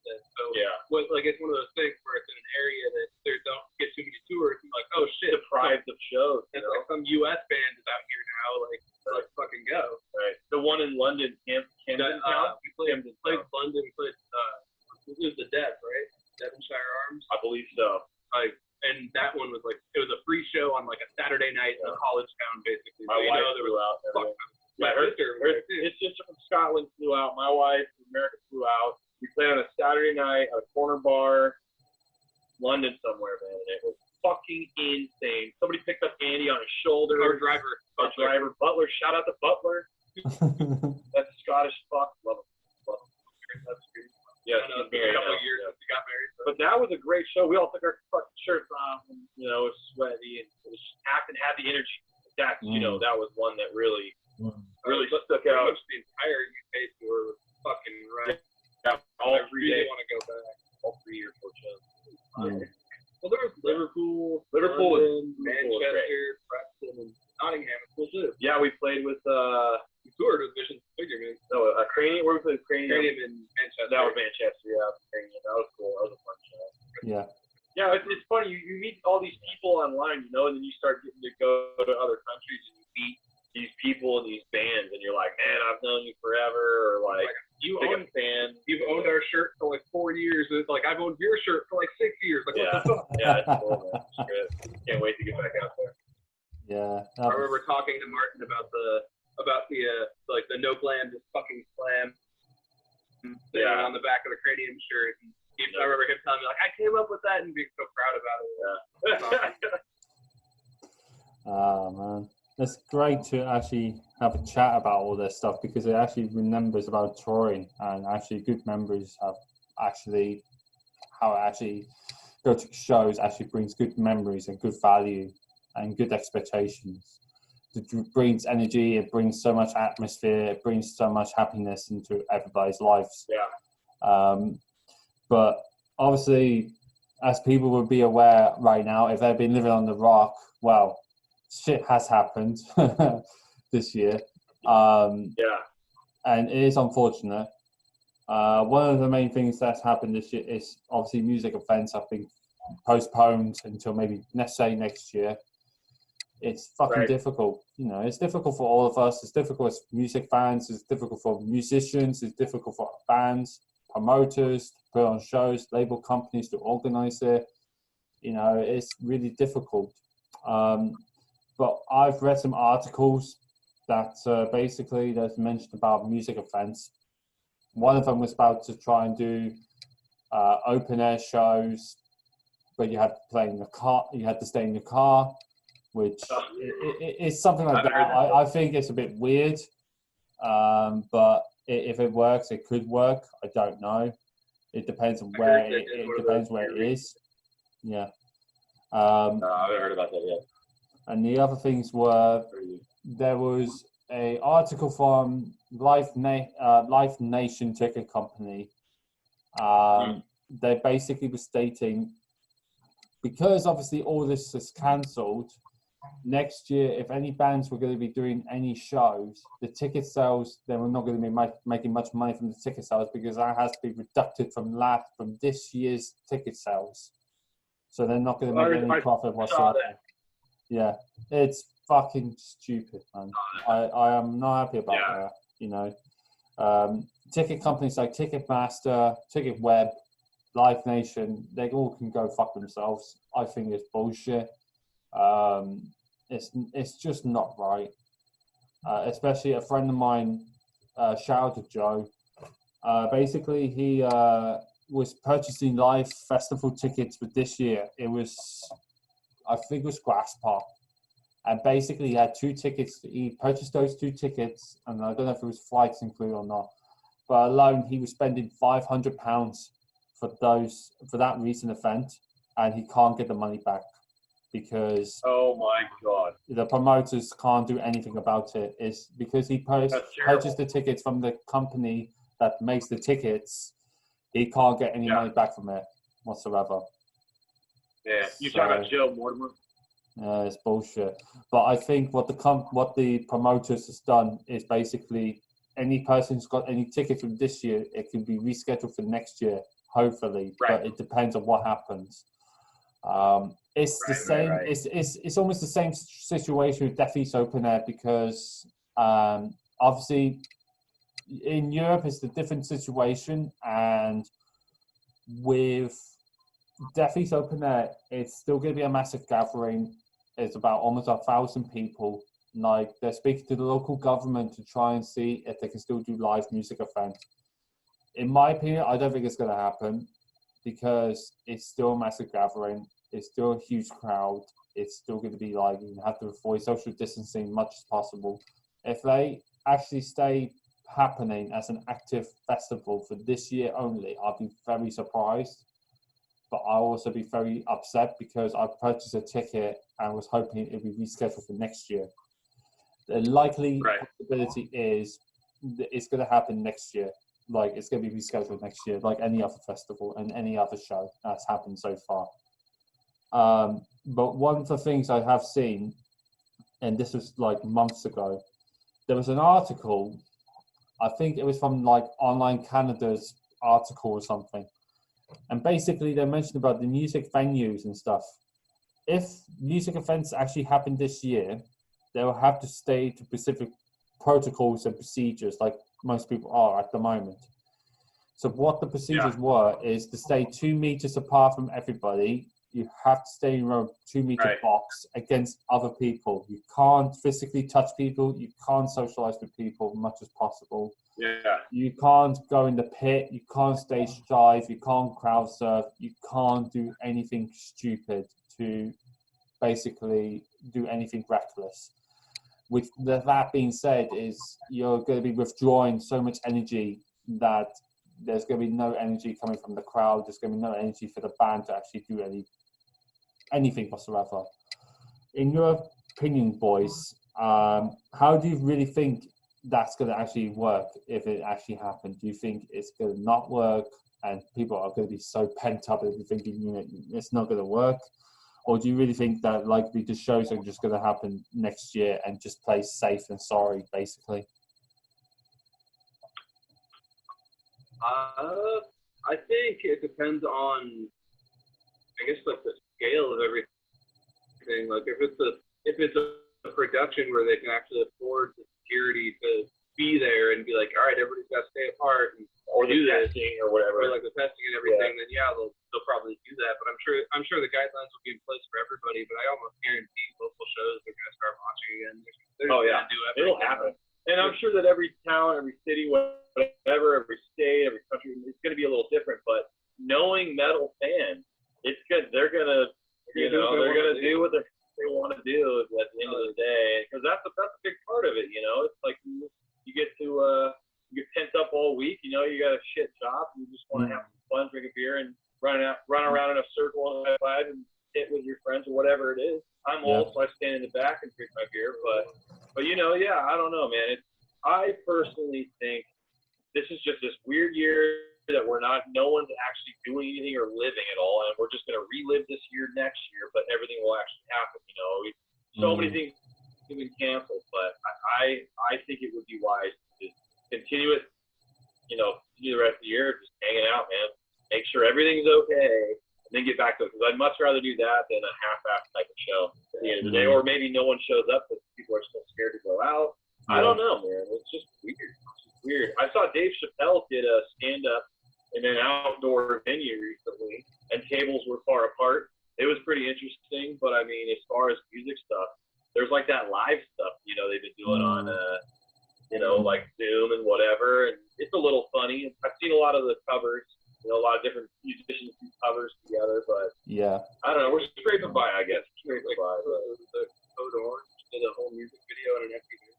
So it's one of those things where it's in an area that there don't get too many tours. And like, oh shit, deprived of shows. It's like some U.S. band is out here now. Like, let's fucking go. Right. The one in London, Camden Town. We played London. We played it was the Dev, right? Devonshire Arms. I believe so. Like. And that one was like, it was a free show on like a Saturday night in a college town, basically. My wife flew out. Her sister from Scotland flew out. My wife from America flew out. We played on a Saturday night at a corner bar, London somewhere, man. And it was fucking insane. Somebody picked up Andy on his shoulder. Our driver. Butler. Shout out to Butler. That's Scottish fuck. Love him. That's good. Yeah, it's been a couple of years since we got married. But that was a great show. We all took our fucking shirts off, and it was sweaty, and it was packed and had the energy. That that was one that really stuck out. The entire UK tour was fucking right. Yeah, I really want to go back. All 3 or 4 shows. Well, there was Liverpool, London, Manchester, Preston, and Nottingham. It was cool too. Yeah, we played with we toured with Vision Figure Man. No, Cranium. Where we played Cranium in Manchester. That was Manchester. Yeah, Cranium. That was cool. That was a fun show. Yeah. Yeah, it's funny. You meet all these people online, and then you start getting to go to other countries and you meet these people and these bands, and you're like, man, I've known you forever, or like you've owned our shirt for like 4 years. It's like I've owned your shirt for like 6 years. Like, what the fuck? Yeah, it's cool, man. It's good. Can't wait to get back out there. Yeah. I remember talking to Martin about the No Glam Just Fucking Slam on the back of the Cranium shirt. And I remember him telling me like, I came up with that, and being so proud about it. Yeah. Oh man, it's great to actually have a chat about all this stuff because it actually remembers about touring, and actually good memories have actually how it actually go to shows actually brings good memories and good value and good expectations. It brings energy, it brings so much atmosphere, it brings so much happiness into everybody's lives. Yeah. But obviously, as people will be aware right now, if they've been living on the rock, well, shit has happened this year. And it is unfortunate. One of the main things that's happened this year is obviously music events have been postponed until maybe next year. It's fucking difficult. It's difficult for all of us. It's difficult as music fans. It's difficult for musicians. It's difficult for bands, promoters to put on shows, label companies to organize it. It's really difficult. But I've read some articles that basically there's mentioned about music events. One of them was about to try and do open air shows, but you had to play in the car. You had to stay in your car, which it's something like that. I think it's a bit weird, but if it works, it could work. I don't know. It depends on where it depends where it is. Yeah. I haven't heard about that yet. And the other things were there was an article from Life Nation Ticket Company. They basically were stating, because obviously all this is cancelled, next year, if any bands were going to be doing any shows, the ticket sales, they were not going to be making much money from the ticket sales because that has to be deducted from this year's ticket sales. So they're not going to make any profit whatsoever. Yeah, it's fucking stupid, man. I am not happy about that. Ticket companies like Ticketmaster, TicketWeb, Live Nation, they all can go fuck themselves. I think it's bullshit. It's just not right. Especially a friend of mine, shout out to Joe. Basically, he was purchasing live festival tickets for this year. I think it was Grass Park. And basically, he had 2 tickets. He purchased those 2 tickets, and I don't know if it was flights included or not. But alone, he was spending £500 for that recent event, and he can't get the money back because oh my god, the promoters can't do anything about it. It's because he purchased the tickets from the company that makes the tickets. He can't get any money back from it whatsoever. Yeah, you talking about Joe Mortimer? It's bullshit. But I think what the promoters has done is basically any person who's got any tickets from this year, it can be rescheduled for next year, hopefully. Right. But it depends on what happens. It's the same. Right. It's almost the same situation with Deaf East Open Air because obviously in Europe it's a different situation, and with Deaf East Open Air, it's still going to be a massive gathering. It's about almost 1,000 people. Like, they're speaking to the local government to try and see if they can still do live music events. In my opinion, I don't think it's going to happen because it's still a massive gathering. It's still a huge crowd. It's still going to be like, you have to avoid social distancing much as possible. If they actually stay happening as an active festival for this year only, I'll be very surprised. But I'll also be very upset because I purchased a ticket and was hoping it would be rescheduled for next year. The likely possibility is it's going to happen next year. Like, it's going to be rescheduled next year, like any other festival and any other show that's happened so far. But one of the things I have seen, and this was like months ago, there was an article, I think it was from like Online Canada's article or something. And basically they mentioned about the music venues and stuff. If music events actually happen this year, they will have to stay to specific protocols and procedures like most people are at the moment. So what the procedures were is to stay 2 meters apart from everybody. You have to stay in a 2 meter box against other people. You can't physically touch people. You can't socialize with people as much as possible. Yeah. You can't go in the pit. You can't stage dive. You can't crowd surf. You can't do anything stupid to basically do anything reckless. With that being said, is you're going to be withdrawing so much energy that there's going to be no energy coming from the crowd. There's going to be no energy for the band to actually do anything whatsoever. In your opinion, boys, how do you really think that's going to actually work if it actually happened? Do you think it's going to not work and people are going to be so pent up and thinking, you know, it's not going to work? Or do you really think that likely the shows are just going to happen next year and just play safe and sorry, basically? I think it depends on, I guess, like the scale of everything. Like if it's a production where they can actually afford the security to be there and be like, all right, everybody's got to stay apart or do this or whatever, or like the testing and everything, then they'll probably do that. But I'm sure the guidelines will be in place for everybody. But I almost guarantee local shows are going to start launching again. They're going to do everything. It'll happen. And I'm sure that every town, every city, whatever, every state, every country, it's going to be a little different. But knowing metal fans, it's good. They're going to, they're going to do what they want to do at the end of the day, because that's a big part of it. You know, it's like you get to you get pent up all week. You know, you got a shit shop. You just want to have some fun, drink a beer, and run around in a circle and high five and hit with your friends or whatever it is. I'm old, so I stand in the back and drink my beer. But you know, I don't know, man. I personally think this is just this weird year that no one's actually doing anything or living at all, and we're just going to relive this year next year, but everything will actually happen. You know, so many things have been canceled, but I think it would be wise to continue it, you know, continue the rest of the year, just hanging out, man. Make sure everything's okay, and then get back to it, because I'd much rather do that than a half-assed type of show at the end of the day, or maybe no one shows up because people are still scared to go out. I don't know, man. It's just weird. I saw Dave Chappelle did a stand-up in an outdoor venue recently, and tables were far apart. it was pretty interesting. But I mean, as far as music stuff, there's like that live stuff, you know, they've been doing on, you know, like Zoom and whatever. And it's a little funny. I've seen a lot of the covers, you know, a lot of different musicians do covers together. But yeah, I don't know. We're scraping by, I guess. Scraping by. The Code Orange did a whole music video on an FTV.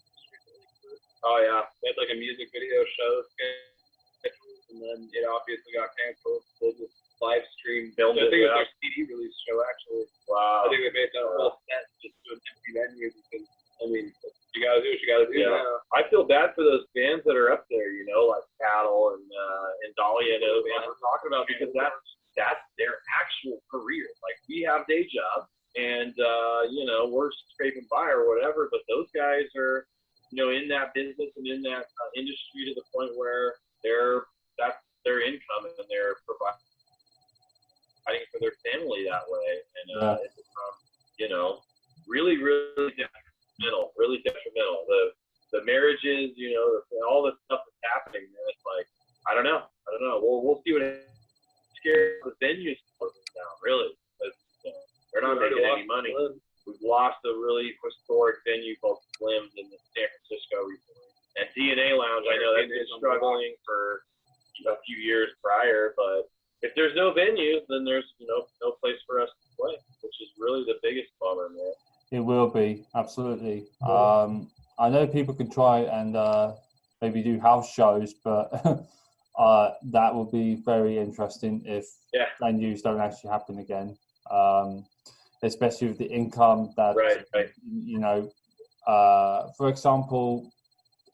Oh yeah, they had like a music video show, and then it obviously got canceled. They just live stream filmed it. I think it was their CD release show actually. Wow. I think they made that whole set just to an empty venue because I mean, you gotta do what you gotta do. Yeah. Now. I feel bad for those bands that are up there, you know, like Cattle and Dahlia and those bands we're talking about because that's their actual career. Like we have day jobs and you know, we're scraping by or whatever, but those guys are, you know, in that business and in that industry to the point where that's their income and they're providing for their family that way. And it's you know, really, really detrimental. The marriages, you know, all the stuff that's happening, man, it's like, I don't know. We'll see what scares the venues closing down, really. Because, you know, they're not making any money. We've lost a really historic venue called Slim's in San Francisco recently. And DNA Lounge, I know that's been struggling for a few years prior, but if there's no venues, then there's, you know, no place for us to play, which is really the biggest bummer, man. It will be, absolutely. I know people can try and maybe do house shows, but that will be very interesting if venues don't actually happen again. Especially with the income that, you know, for example,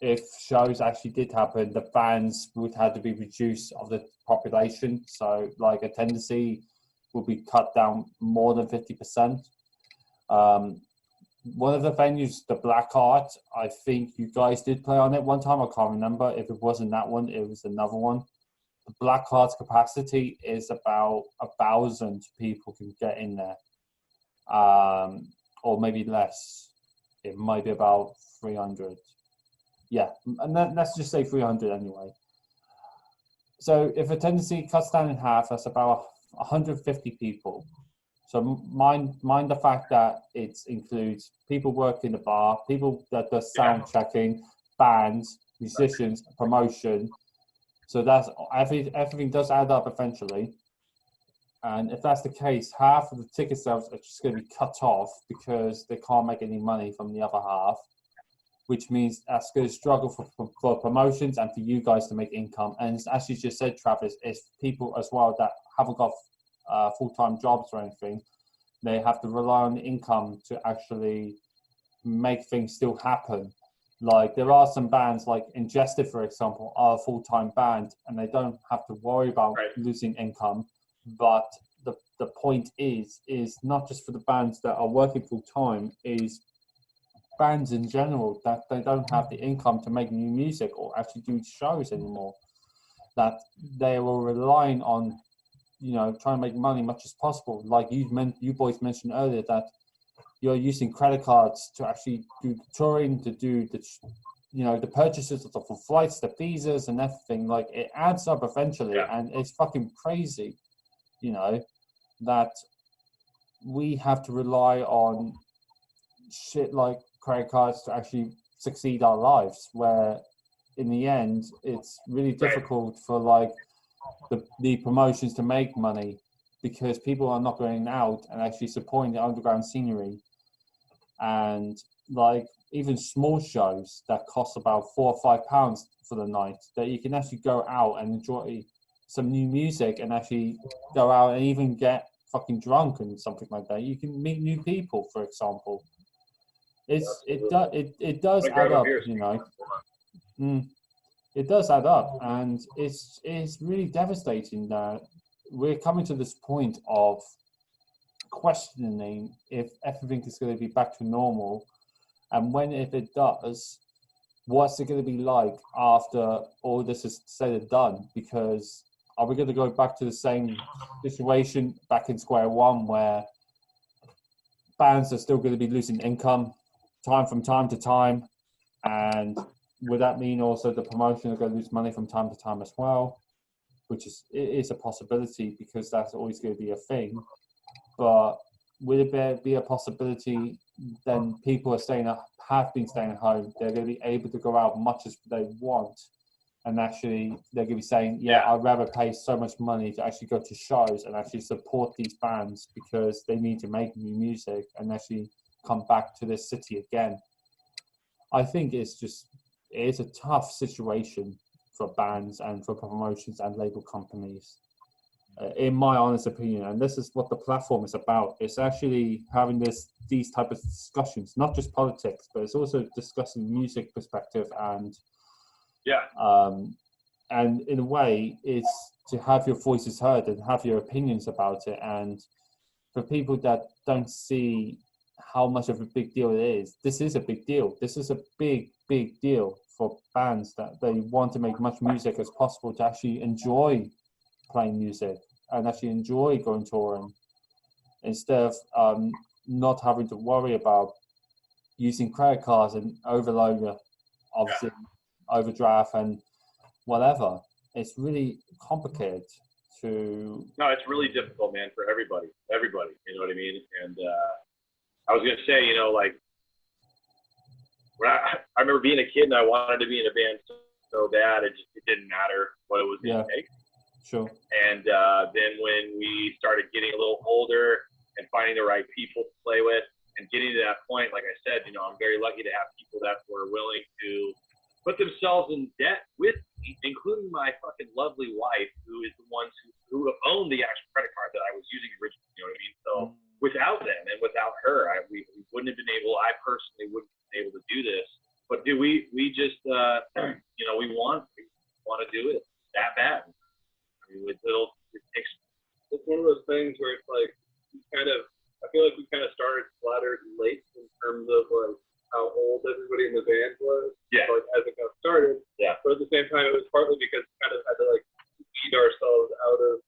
if shows actually did happen, the fans would have to be reduced of the population. So like attendance will be cut down more than 50%. One of the venues, the Black Heart, I think you guys did play on it one time. I can't remember if it wasn't that one, it was another one. The Black Heart's capacity is about 1,000 people can get in there. Or maybe less. It might be about 300. Yeah, and let's just say 300 anyway. So if attendance cuts down in half, that's about 150 people. So mind the fact that it includes people working the bar, people that do sound checking, bands, musicians, promotion. So that's everything does add up eventually. And if that's the case, half of the ticket sales are just going to be cut off because they can't make any money from the other half, which means that's going to struggle for promotions and for you guys to make income. And as you just said, Travis, it's people as well that haven't got full-time jobs or anything. They have to rely on the income to actually make things still happen. Like there are some bands like Ingested, for example, are a full-time band and they don't have to worry about losing income. But the point is not just for the bands that are working full-time, is bands in general that they don't have the income to make new music or actually do shows anymore. That they were relying on, you know, trying to make money much as possible. Like you boys mentioned earlier that you're using credit cards to actually do the touring, to do the, you know, the purchases of the flights, the visas and everything. Like it adds up eventually, and it's fucking crazy, you know, that we have to rely on shit like credit cards to actually succeed our lives, where in the end it's really difficult for like the promotions to make money because people are not going out and actually supporting the underground scenery. And like even small shows that cost about £4 or £5 for the night, that you can actually go out and enjoy some new music and actually go out and even get fucking drunk and something like that. You can meet new people, for example. It does add up, you know. It does add up, and it's really devastating that we're coming to this point of questioning if everything is going to be back to normal, and if it does, what's it going to be like after all this is said and done? Because are we going to go back to the same situation back in square one where bands are still going to be losing income from time to time, and would that mean also the promotion are going to lose money from time to time as well, which is a possibility because that's always going to be a thing. but will it be a possibility then people have been staying at home, they're going to be able to go out much as they want, and actually they're going to be saying, I'd rather pay so much money to actually go to shows and actually support these bands because they need to make new music and actually come back to this city again. I think it's a tough situation for bands and for promotions and label companies, in my honest opinion. And this is what the platform is about. It's actually having these type of discussions, not just politics, but it's also discussing music perspective and in a way it's to have your voices heard and have your opinions about it. And for people that don't see how much of a big deal it is, this is a big deal. This is a big deal for bands that they want to make much music as possible to actually enjoy playing music and actually enjoy going touring, instead of not having to worry about using credit cards and overload, obviously overdraft and whatever. It's really complicated to... No, it's really difficult, man, for everybody, you know what I mean? And I was going to say, like, when I remember being a kid and I wanted to be in a band so bad, it didn't matter what it was going to take. Sure. And then when we started getting a little older and finding the right people to play with and getting to that point, like I said, I'm very lucky to have people that were willing to put themselves in debt with me, including my fucking lovely wife, who is the ones who owned the actual credit card that I was using originally, you know what I mean? So without them and without her, we wouldn't have been able, I personally wouldn't have been able to do this. But we just, we want to do it that bad. I mean, it's one of those things where it's like, I feel like we kind of started Splattered late in terms of like how old everybody in the band was. Yeah. Like as it got started. Yeah. But at the same time, it was partly because we kind of had to like weed ourselves out of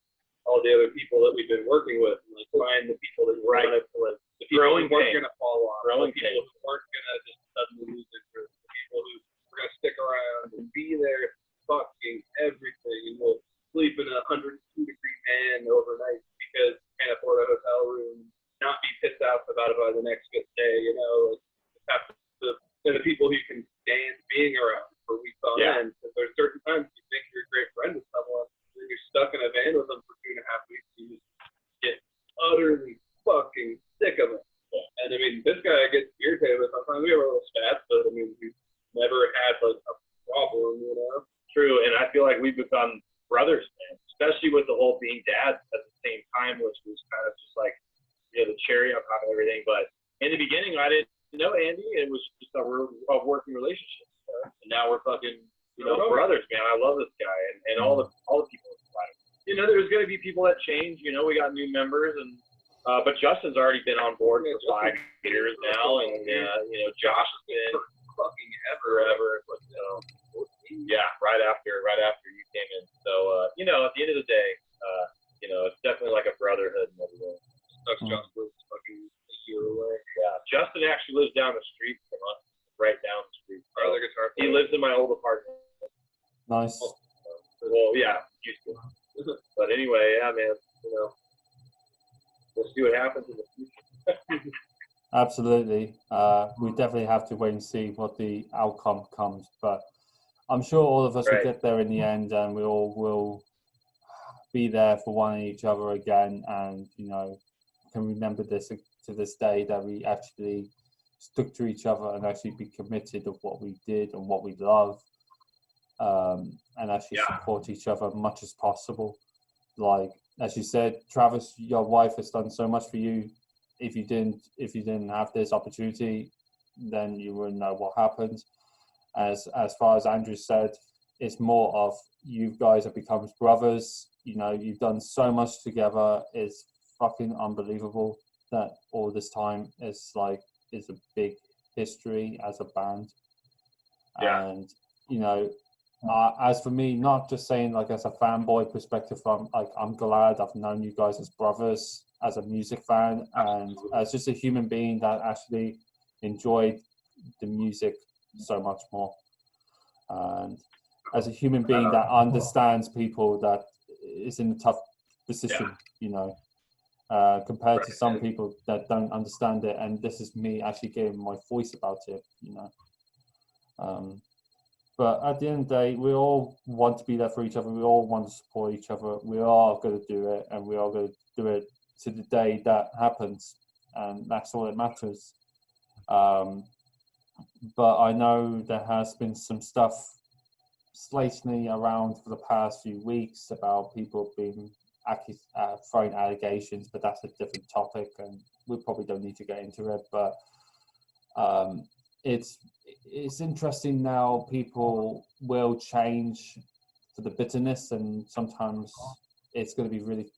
all the other people that we've been working with, and like find the people that we're going to like, the people who weren't going to fall off, the people who weren't going to just suddenly lose interest, the people who were going to stick around and be there, fucking everything, and we'll sleep in a 102-degree van overnight because we can't afford a hotel room, not be pissed off about it by the next good day, like have to, and the people who can stand being around for weeks on end. Because there's certain times you think you're a great friend with someone, and you're stuck in a van with them for 2.5 weeks, and you just get utterly fucking sick of it. And I mean, this guy gets irritated with sometimes. We have a little spats, but I mean, we've never had like a problem, True, and I feel like we've become brothers, man, especially with the whole being dads at the same time, which was kind of just like, the cherry on top of everything. But in the beginning, I didn't know Andy. It was just a working relationship. And now we're fucking, brothers, man. I love this guy and all the people. There's going to be people that change. We got new members, and but Justin's already been on board for 5 years now, and Josh has been fucking forever. But, right after you came in. So at the end of the day, it's definitely like a brotherhood and everything. Justin lives fucking a year away. Yeah, Justin actually lives down the street from us, right down the street. He lives in my old apartment. Nice. Well, yeah, used to. But anyway, yeah, man, we'll see what happens in the future. Absolutely. We definitely have to wait and see what the outcome comes. But I'm sure all of us will get there in the end, and we all will be there for one each other again, and can remember this to this day, that we actually stuck to each other and actually be committed of what we did and what we love, and actually support each other as much as possible. Like as you said, Travis, your wife has done so much for you. If you didn't have this opportunity, then you wouldn't know what happened. As far as Andrew said, it's more of you guys have become brothers. You've done so much together. It's fucking unbelievable that all this time it's a big history as a band. And as for me, not just saying like as a fanboy perspective, I'm glad I've known you guys as brothers, as a music fan, and as just a human being that actually enjoyed the music so much more, and as a human being that understands people that is in a tough position, compared to some people that don't understand it. And this is me actually giving my voice about it, you know. But at the end of the day, we all want to be there for each other. We all want to support each other. We are going to do it, and we are going to do it to the day that happens, and that's all that matters. But I know there has been some stuff slately around for the past few weeks about people being throwing allegations, but that's a different topic, and we probably don't need to get into it. But it's interesting now. People will change for the bitterness, and sometimes it's going to be really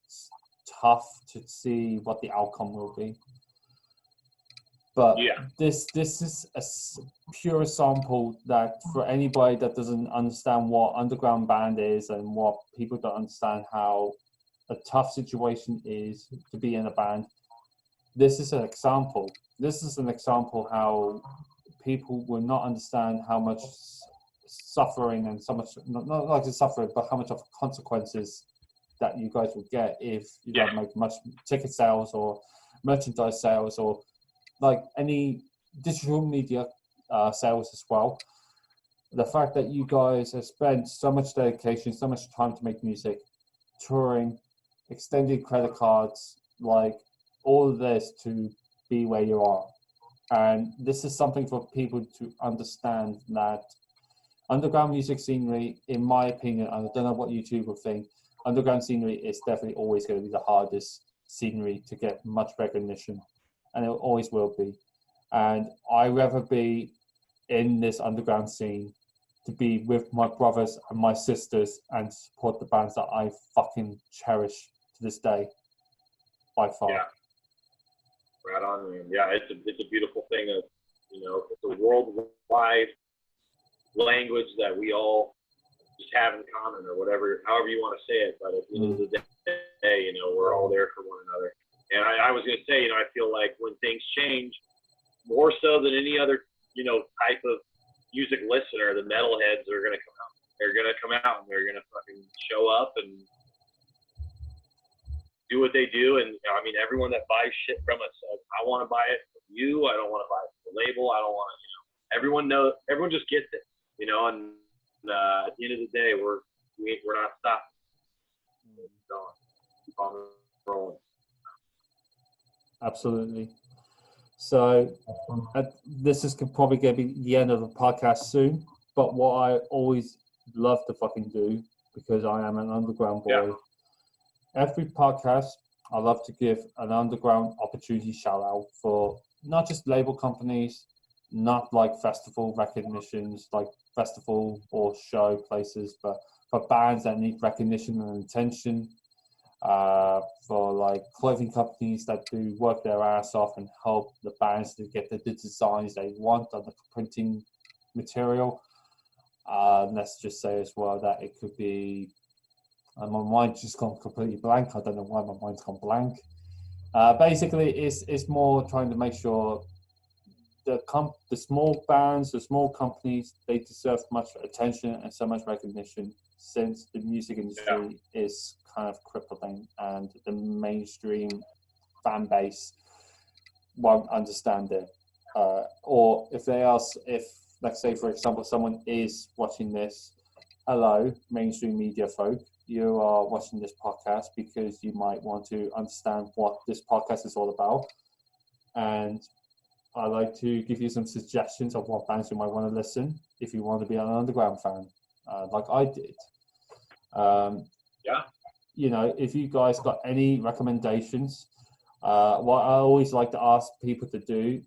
tough to see what the outcome will be. But this is a pure sample that for anybody that doesn't understand what underground band is, and what people don't understand how a tough situation is to be in a band, this is an example. This is an example how people will not understand how much suffering and so much, not like the suffering, but how much of consequences that you guys will get if you don't make much ticket sales or merchandise sales, or like any digital media sales as well. The fact that you guys have spent so much dedication, so much time to make music, touring, extended credit cards, like all of this to be where you are. And this is something for people to understand, that underground music scenery, in my opinion, I don't know what you two will think, underground scenery is definitely always going to be the hardest scenery to get much recognition, and it always will be. And I'd rather be in this underground scene to be with my brothers and my sisters and support the bands that I fucking cherish to this day, by far. Yeah. Right on, man. Yeah, it's a beautiful thing. Of, you know, it's a worldwide language that we all just have in common, or whatever, however you want to say it. But at the end of the day, you know, we're all there for one another. And I was going to say, you know, I feel like when things change, more so than any other, you know, type of music listener, the metalheads are going to come out. They're going to come out and they're going to fucking show up and do what they do. And I mean, everyone that buys shit from us says, I want to buy it from you. I don't want to buy it from the label. I don't want to, you know, everyone just gets it, you know, and at the end of the day, we're not stopping. Keep on rolling. Absolutely. So this is probably going to be the end of the podcast soon, but what I always love to fucking do, because I am an underground boy, every podcast I love to give an underground opportunity shout out for not just label companies, not like festival recognitions, like festival or show places, but for bands that need recognition and attention, for like clothing companies that do work their ass off and help the bands to get the designs they want on the printing material. Let's just say as well that it could be, my mind's just gone completely blank. I don't know why my mind's gone blank. Basically, it's more trying to make sure the small bands, the small companies, they deserve much attention and so much recognition, since the music industry is kind of crippling and the mainstream fan base won't understand it. Or if let's say, for example, someone is watching this, hello, mainstream media folk, you are watching this podcast because you might want to understand what this podcast is all about. And I'd like to give you some suggestions of what bands you might want to listen if you want to be an underground fan, like I did. You know, if you guys got any recommendations, what I always like to ask people to do,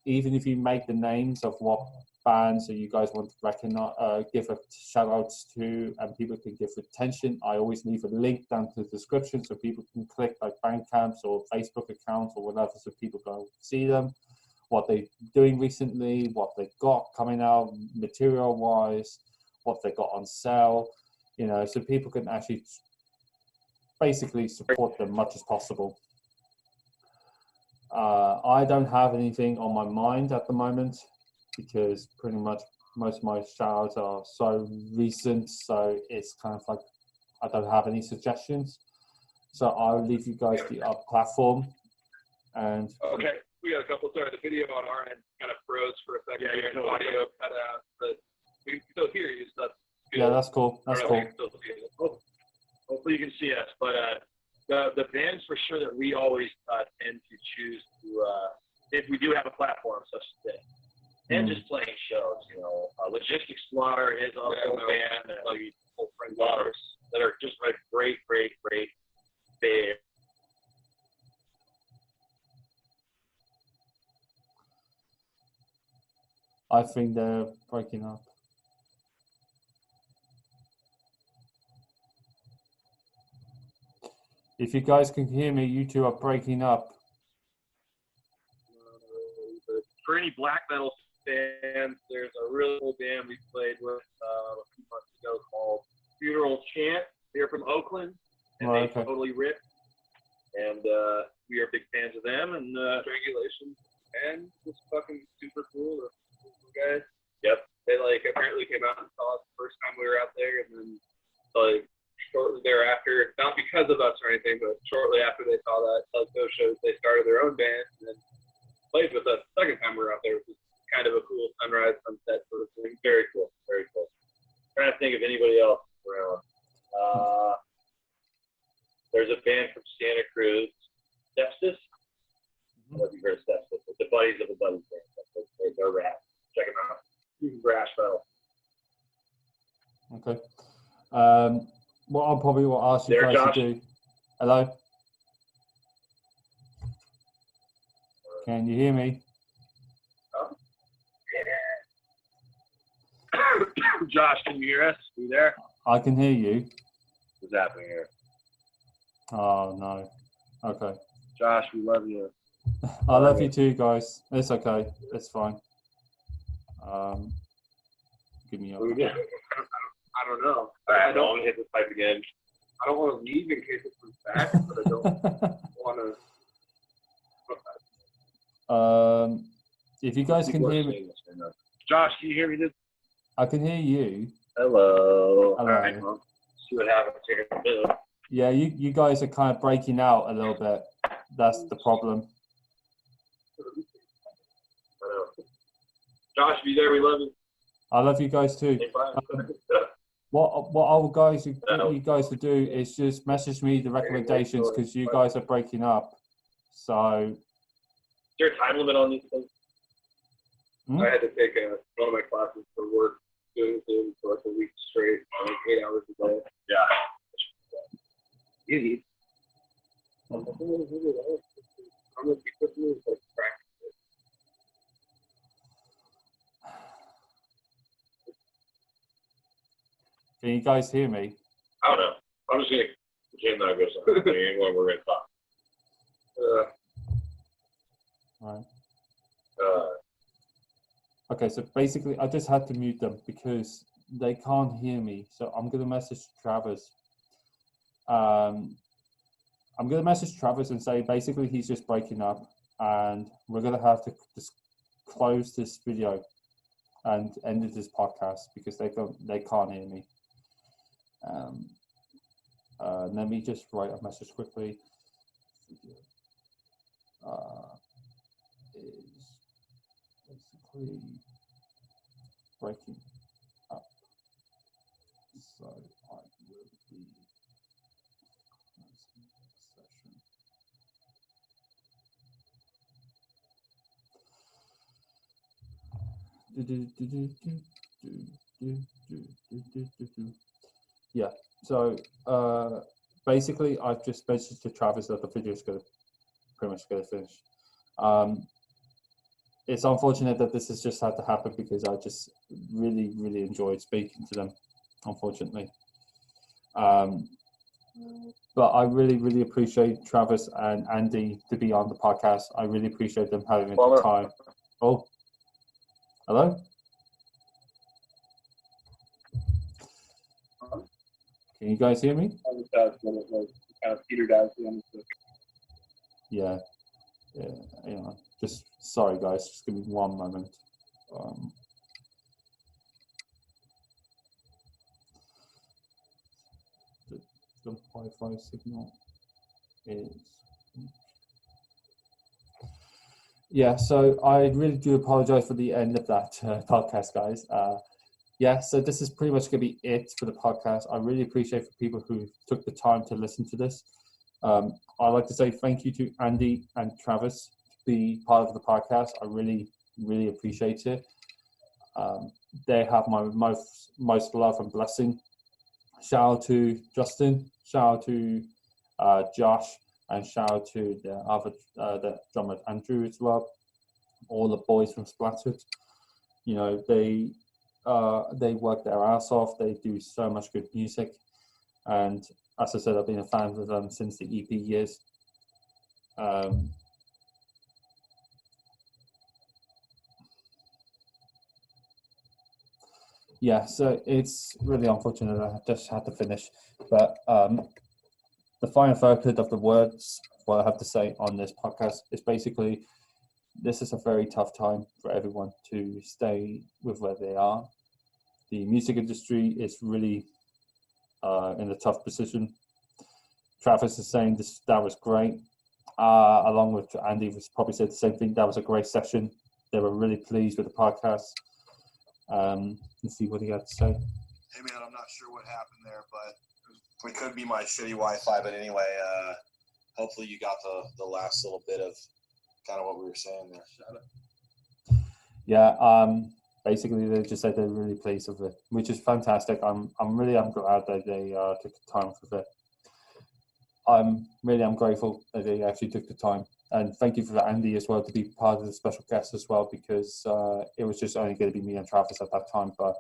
even if you make the names of what bands that you guys want to recognize, give a shout outs to, and people can give attention, I always leave a link down to the description so people can click like Bandcamps or Facebook accounts or whatever, so people can see them, what they're doing recently, what they've got coming out material wise, what they got on sale, you know, so people can actually basically support them much as possible. I don't have anything on my mind at the moment because pretty much most of my shout-outs are so recent, so it's kind of like I don't have any suggestions. So I'll leave you guys the platform. And okay, we got a couple. Sorry, the video on our end kind of froze for a second. Yeah, your audio cut out, but we can still hear you. So that's good. Yeah, that's cool. That's cool. Hopefully you can see us, but the bands for sure that we always tend to choose to, if we do have a platform such as this, and just playing shows, you know, Logistics Slaughter is also a band that like old friends of ours that are just like great band. I think they're breaking up. If you guys can hear me, you two are breaking up. For any black metal fans, there's a really cool band we played with a few months ago called Funeral Chant. They're from Oakland, and they totally rip. And we are big fans of them. And Strangulation and it's fucking super cool. The guys. Yep. They like apparently came out and saw us the first time we were out there, and then like shortly thereafter, not because of us or anything, but shortly after they saw that those shows, they started their own band and then played with us the second time we were out there, which is kind of a cool sunrise, sunset sort of thing. Very cool, very cool. I'm trying to think of anybody else around. There's a band from Santa Cruz, Sepsis. I don't know if you've heard of Sepsis. It's the Buddies of a Buddies band. They're rap. Check them out. Brash metal. Okay. What I'll probably will ask you guys to do. Hello? Can you hear me? Josh, can you hear us? Are you there? I can hear you. What's happening here? Oh, no. Okay. Josh, we love you. I love you too, guys. It's okay. It's fine. Give me a... I don't know. All right, I don't want to hit this pipe again. I don't want to leave in case it comes back, but I don't want to... if you guys can hear me... Josh, can you hear me? I can hear you. Hello. Hello. All right, well, see what happens here. Yeah, you guys are kind of breaking out a little bit. That's the problem. Josh, be there. We love you. I love you guys too. What you guys to do is just message me the recommendations because you guys are breaking up. So. Is there a time limit on these things? I had to take one of my classes for work, doing Zoom for like a week straight, like 8 hours a day. Yeah. Easy. I'm gonna be putting this like practice. Can you guys hear me? I don't know. I'm just gonna pretend that I go somewhere when we're gonna talk. Right. Okay, so basically, I just had to mute them because they can't hear me. So I'm gonna message Travis. I'm gonna message Travis and say basically he's just breaking up, and we're gonna have to just close this video and end this podcast because they can't hear me. Let me just write a message quickly. Is basically breaking up, so I will be closing the session. Yeah, so basically I've just messaged to Travis that the video is pretty much going to finish. It's unfortunate that this has just had to happen because I just really, really enjoyed speaking to them, unfortunately. But I really, really appreciate Travis and Andy to be on the podcast. I really appreciate them having the time. Oh, hello? Can you guys hear me? Yeah. Yeah, just sorry guys, just give me one moment. The Wi-Fi signal. is. Yeah, so I really do apologize for the end of that podcast, guys. Yeah, so this is pretty much going to be it for the podcast. I really appreciate for people who took the time to listen to this. I'd like to say thank you to Andy and Travis to be part of the podcast. I really, really appreciate it. They have my most love and blessing. Shout out to Justin, shout out to Josh, and shout out to the other the drummer Andrew as well. All the boys from Splattered. You know, they work their ass off. They do so much good music, and as I said, I've been a fan of them since the EP years. Yeah, so it's really unfortunate I just had to finish, but the final third of the words, what I have to say on this podcast is basically, this is a very tough time for everyone to stay with where they are. The music industry is really in a tough position. Travis is saying that was great. Along with Andy, was probably said the same thing. That was a great session. They were really pleased with the podcast. Let's see what he had to say. Hey man, I'm not sure what happened there, but it could be my shitty Wi-Fi. But anyway, hopefully you got the last little bit of kind of what we were saying there. Yeah, basically they just said they're really pleased with it, which is fantastic. I'm glad that they took the time for it. I'm grateful that they actually took the time, and thank you for Andy as well to be part of the special guest as well, because it was just only going to be me and Travis at that time, but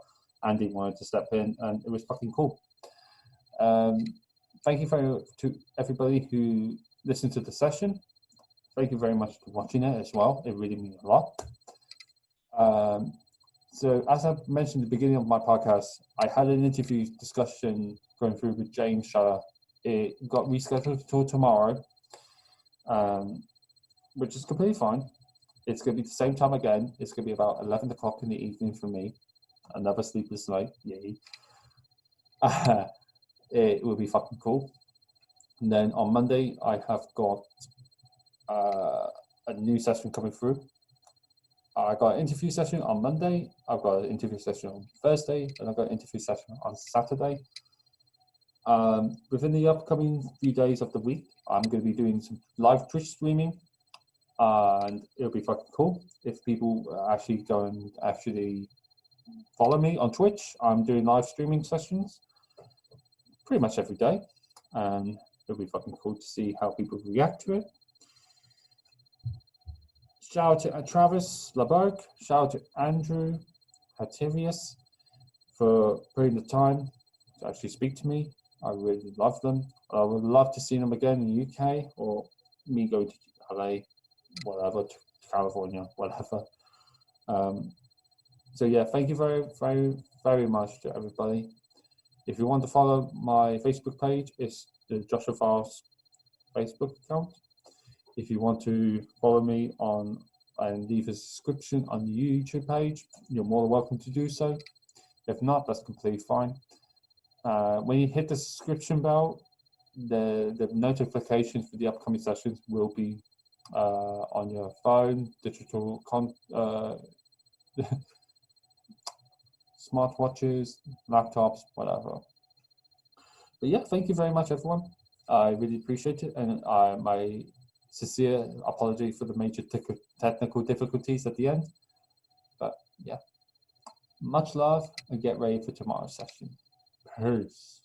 Andy wanted to step in, and it was fucking cool. Thank you to everybody who listened to the session. Thank you very much for watching it as well. It really means a lot. So as I mentioned at the beginning of my podcast, I had an interview discussion going through with James Shutter. It got rescheduled till tomorrow, which is completely fine. It's going to be the same time again. It's going to be about 11 o'clock in the evening for me. Another sleepless night. Yay. It will be fucking cool. And then on Monday, I have got a new session coming through. I got an interview session on Monday. I've got an interview session on Thursday, and I've got an interview session on Saturday. Within the upcoming few days of the week, I'm going to be doing some live Twitch streaming, and it'll be fucking cool if people actually go and actually follow me on Twitch. I'm doing live streaming sessions pretty much every day, and it'll be fucking cool to see how people react to it. Shout out to Travis, LaBerge. Shout out to Andrew Hatirius for putting the time to actually speak to me. I really love them. I would love to see them again in the UK, or me going to LA, whatever, to California, whatever. So yeah, thank you very, very, very much to everybody. If you want to follow my Facebook page, it's the Joshua Files Facebook account. If you want to follow me on and leave a subscription on the YouTube page, you're more than welcome to do so. If not, that's completely fine. When you hit the subscription bell, the notifications for the upcoming sessions will be on your phone, digital smartwatches, laptops, whatever. But yeah, thank you very much, everyone. I really appreciate it, and my sincere apology for the major technical difficulties at the end. But yeah, much love, and get ready for tomorrow's session. Peace.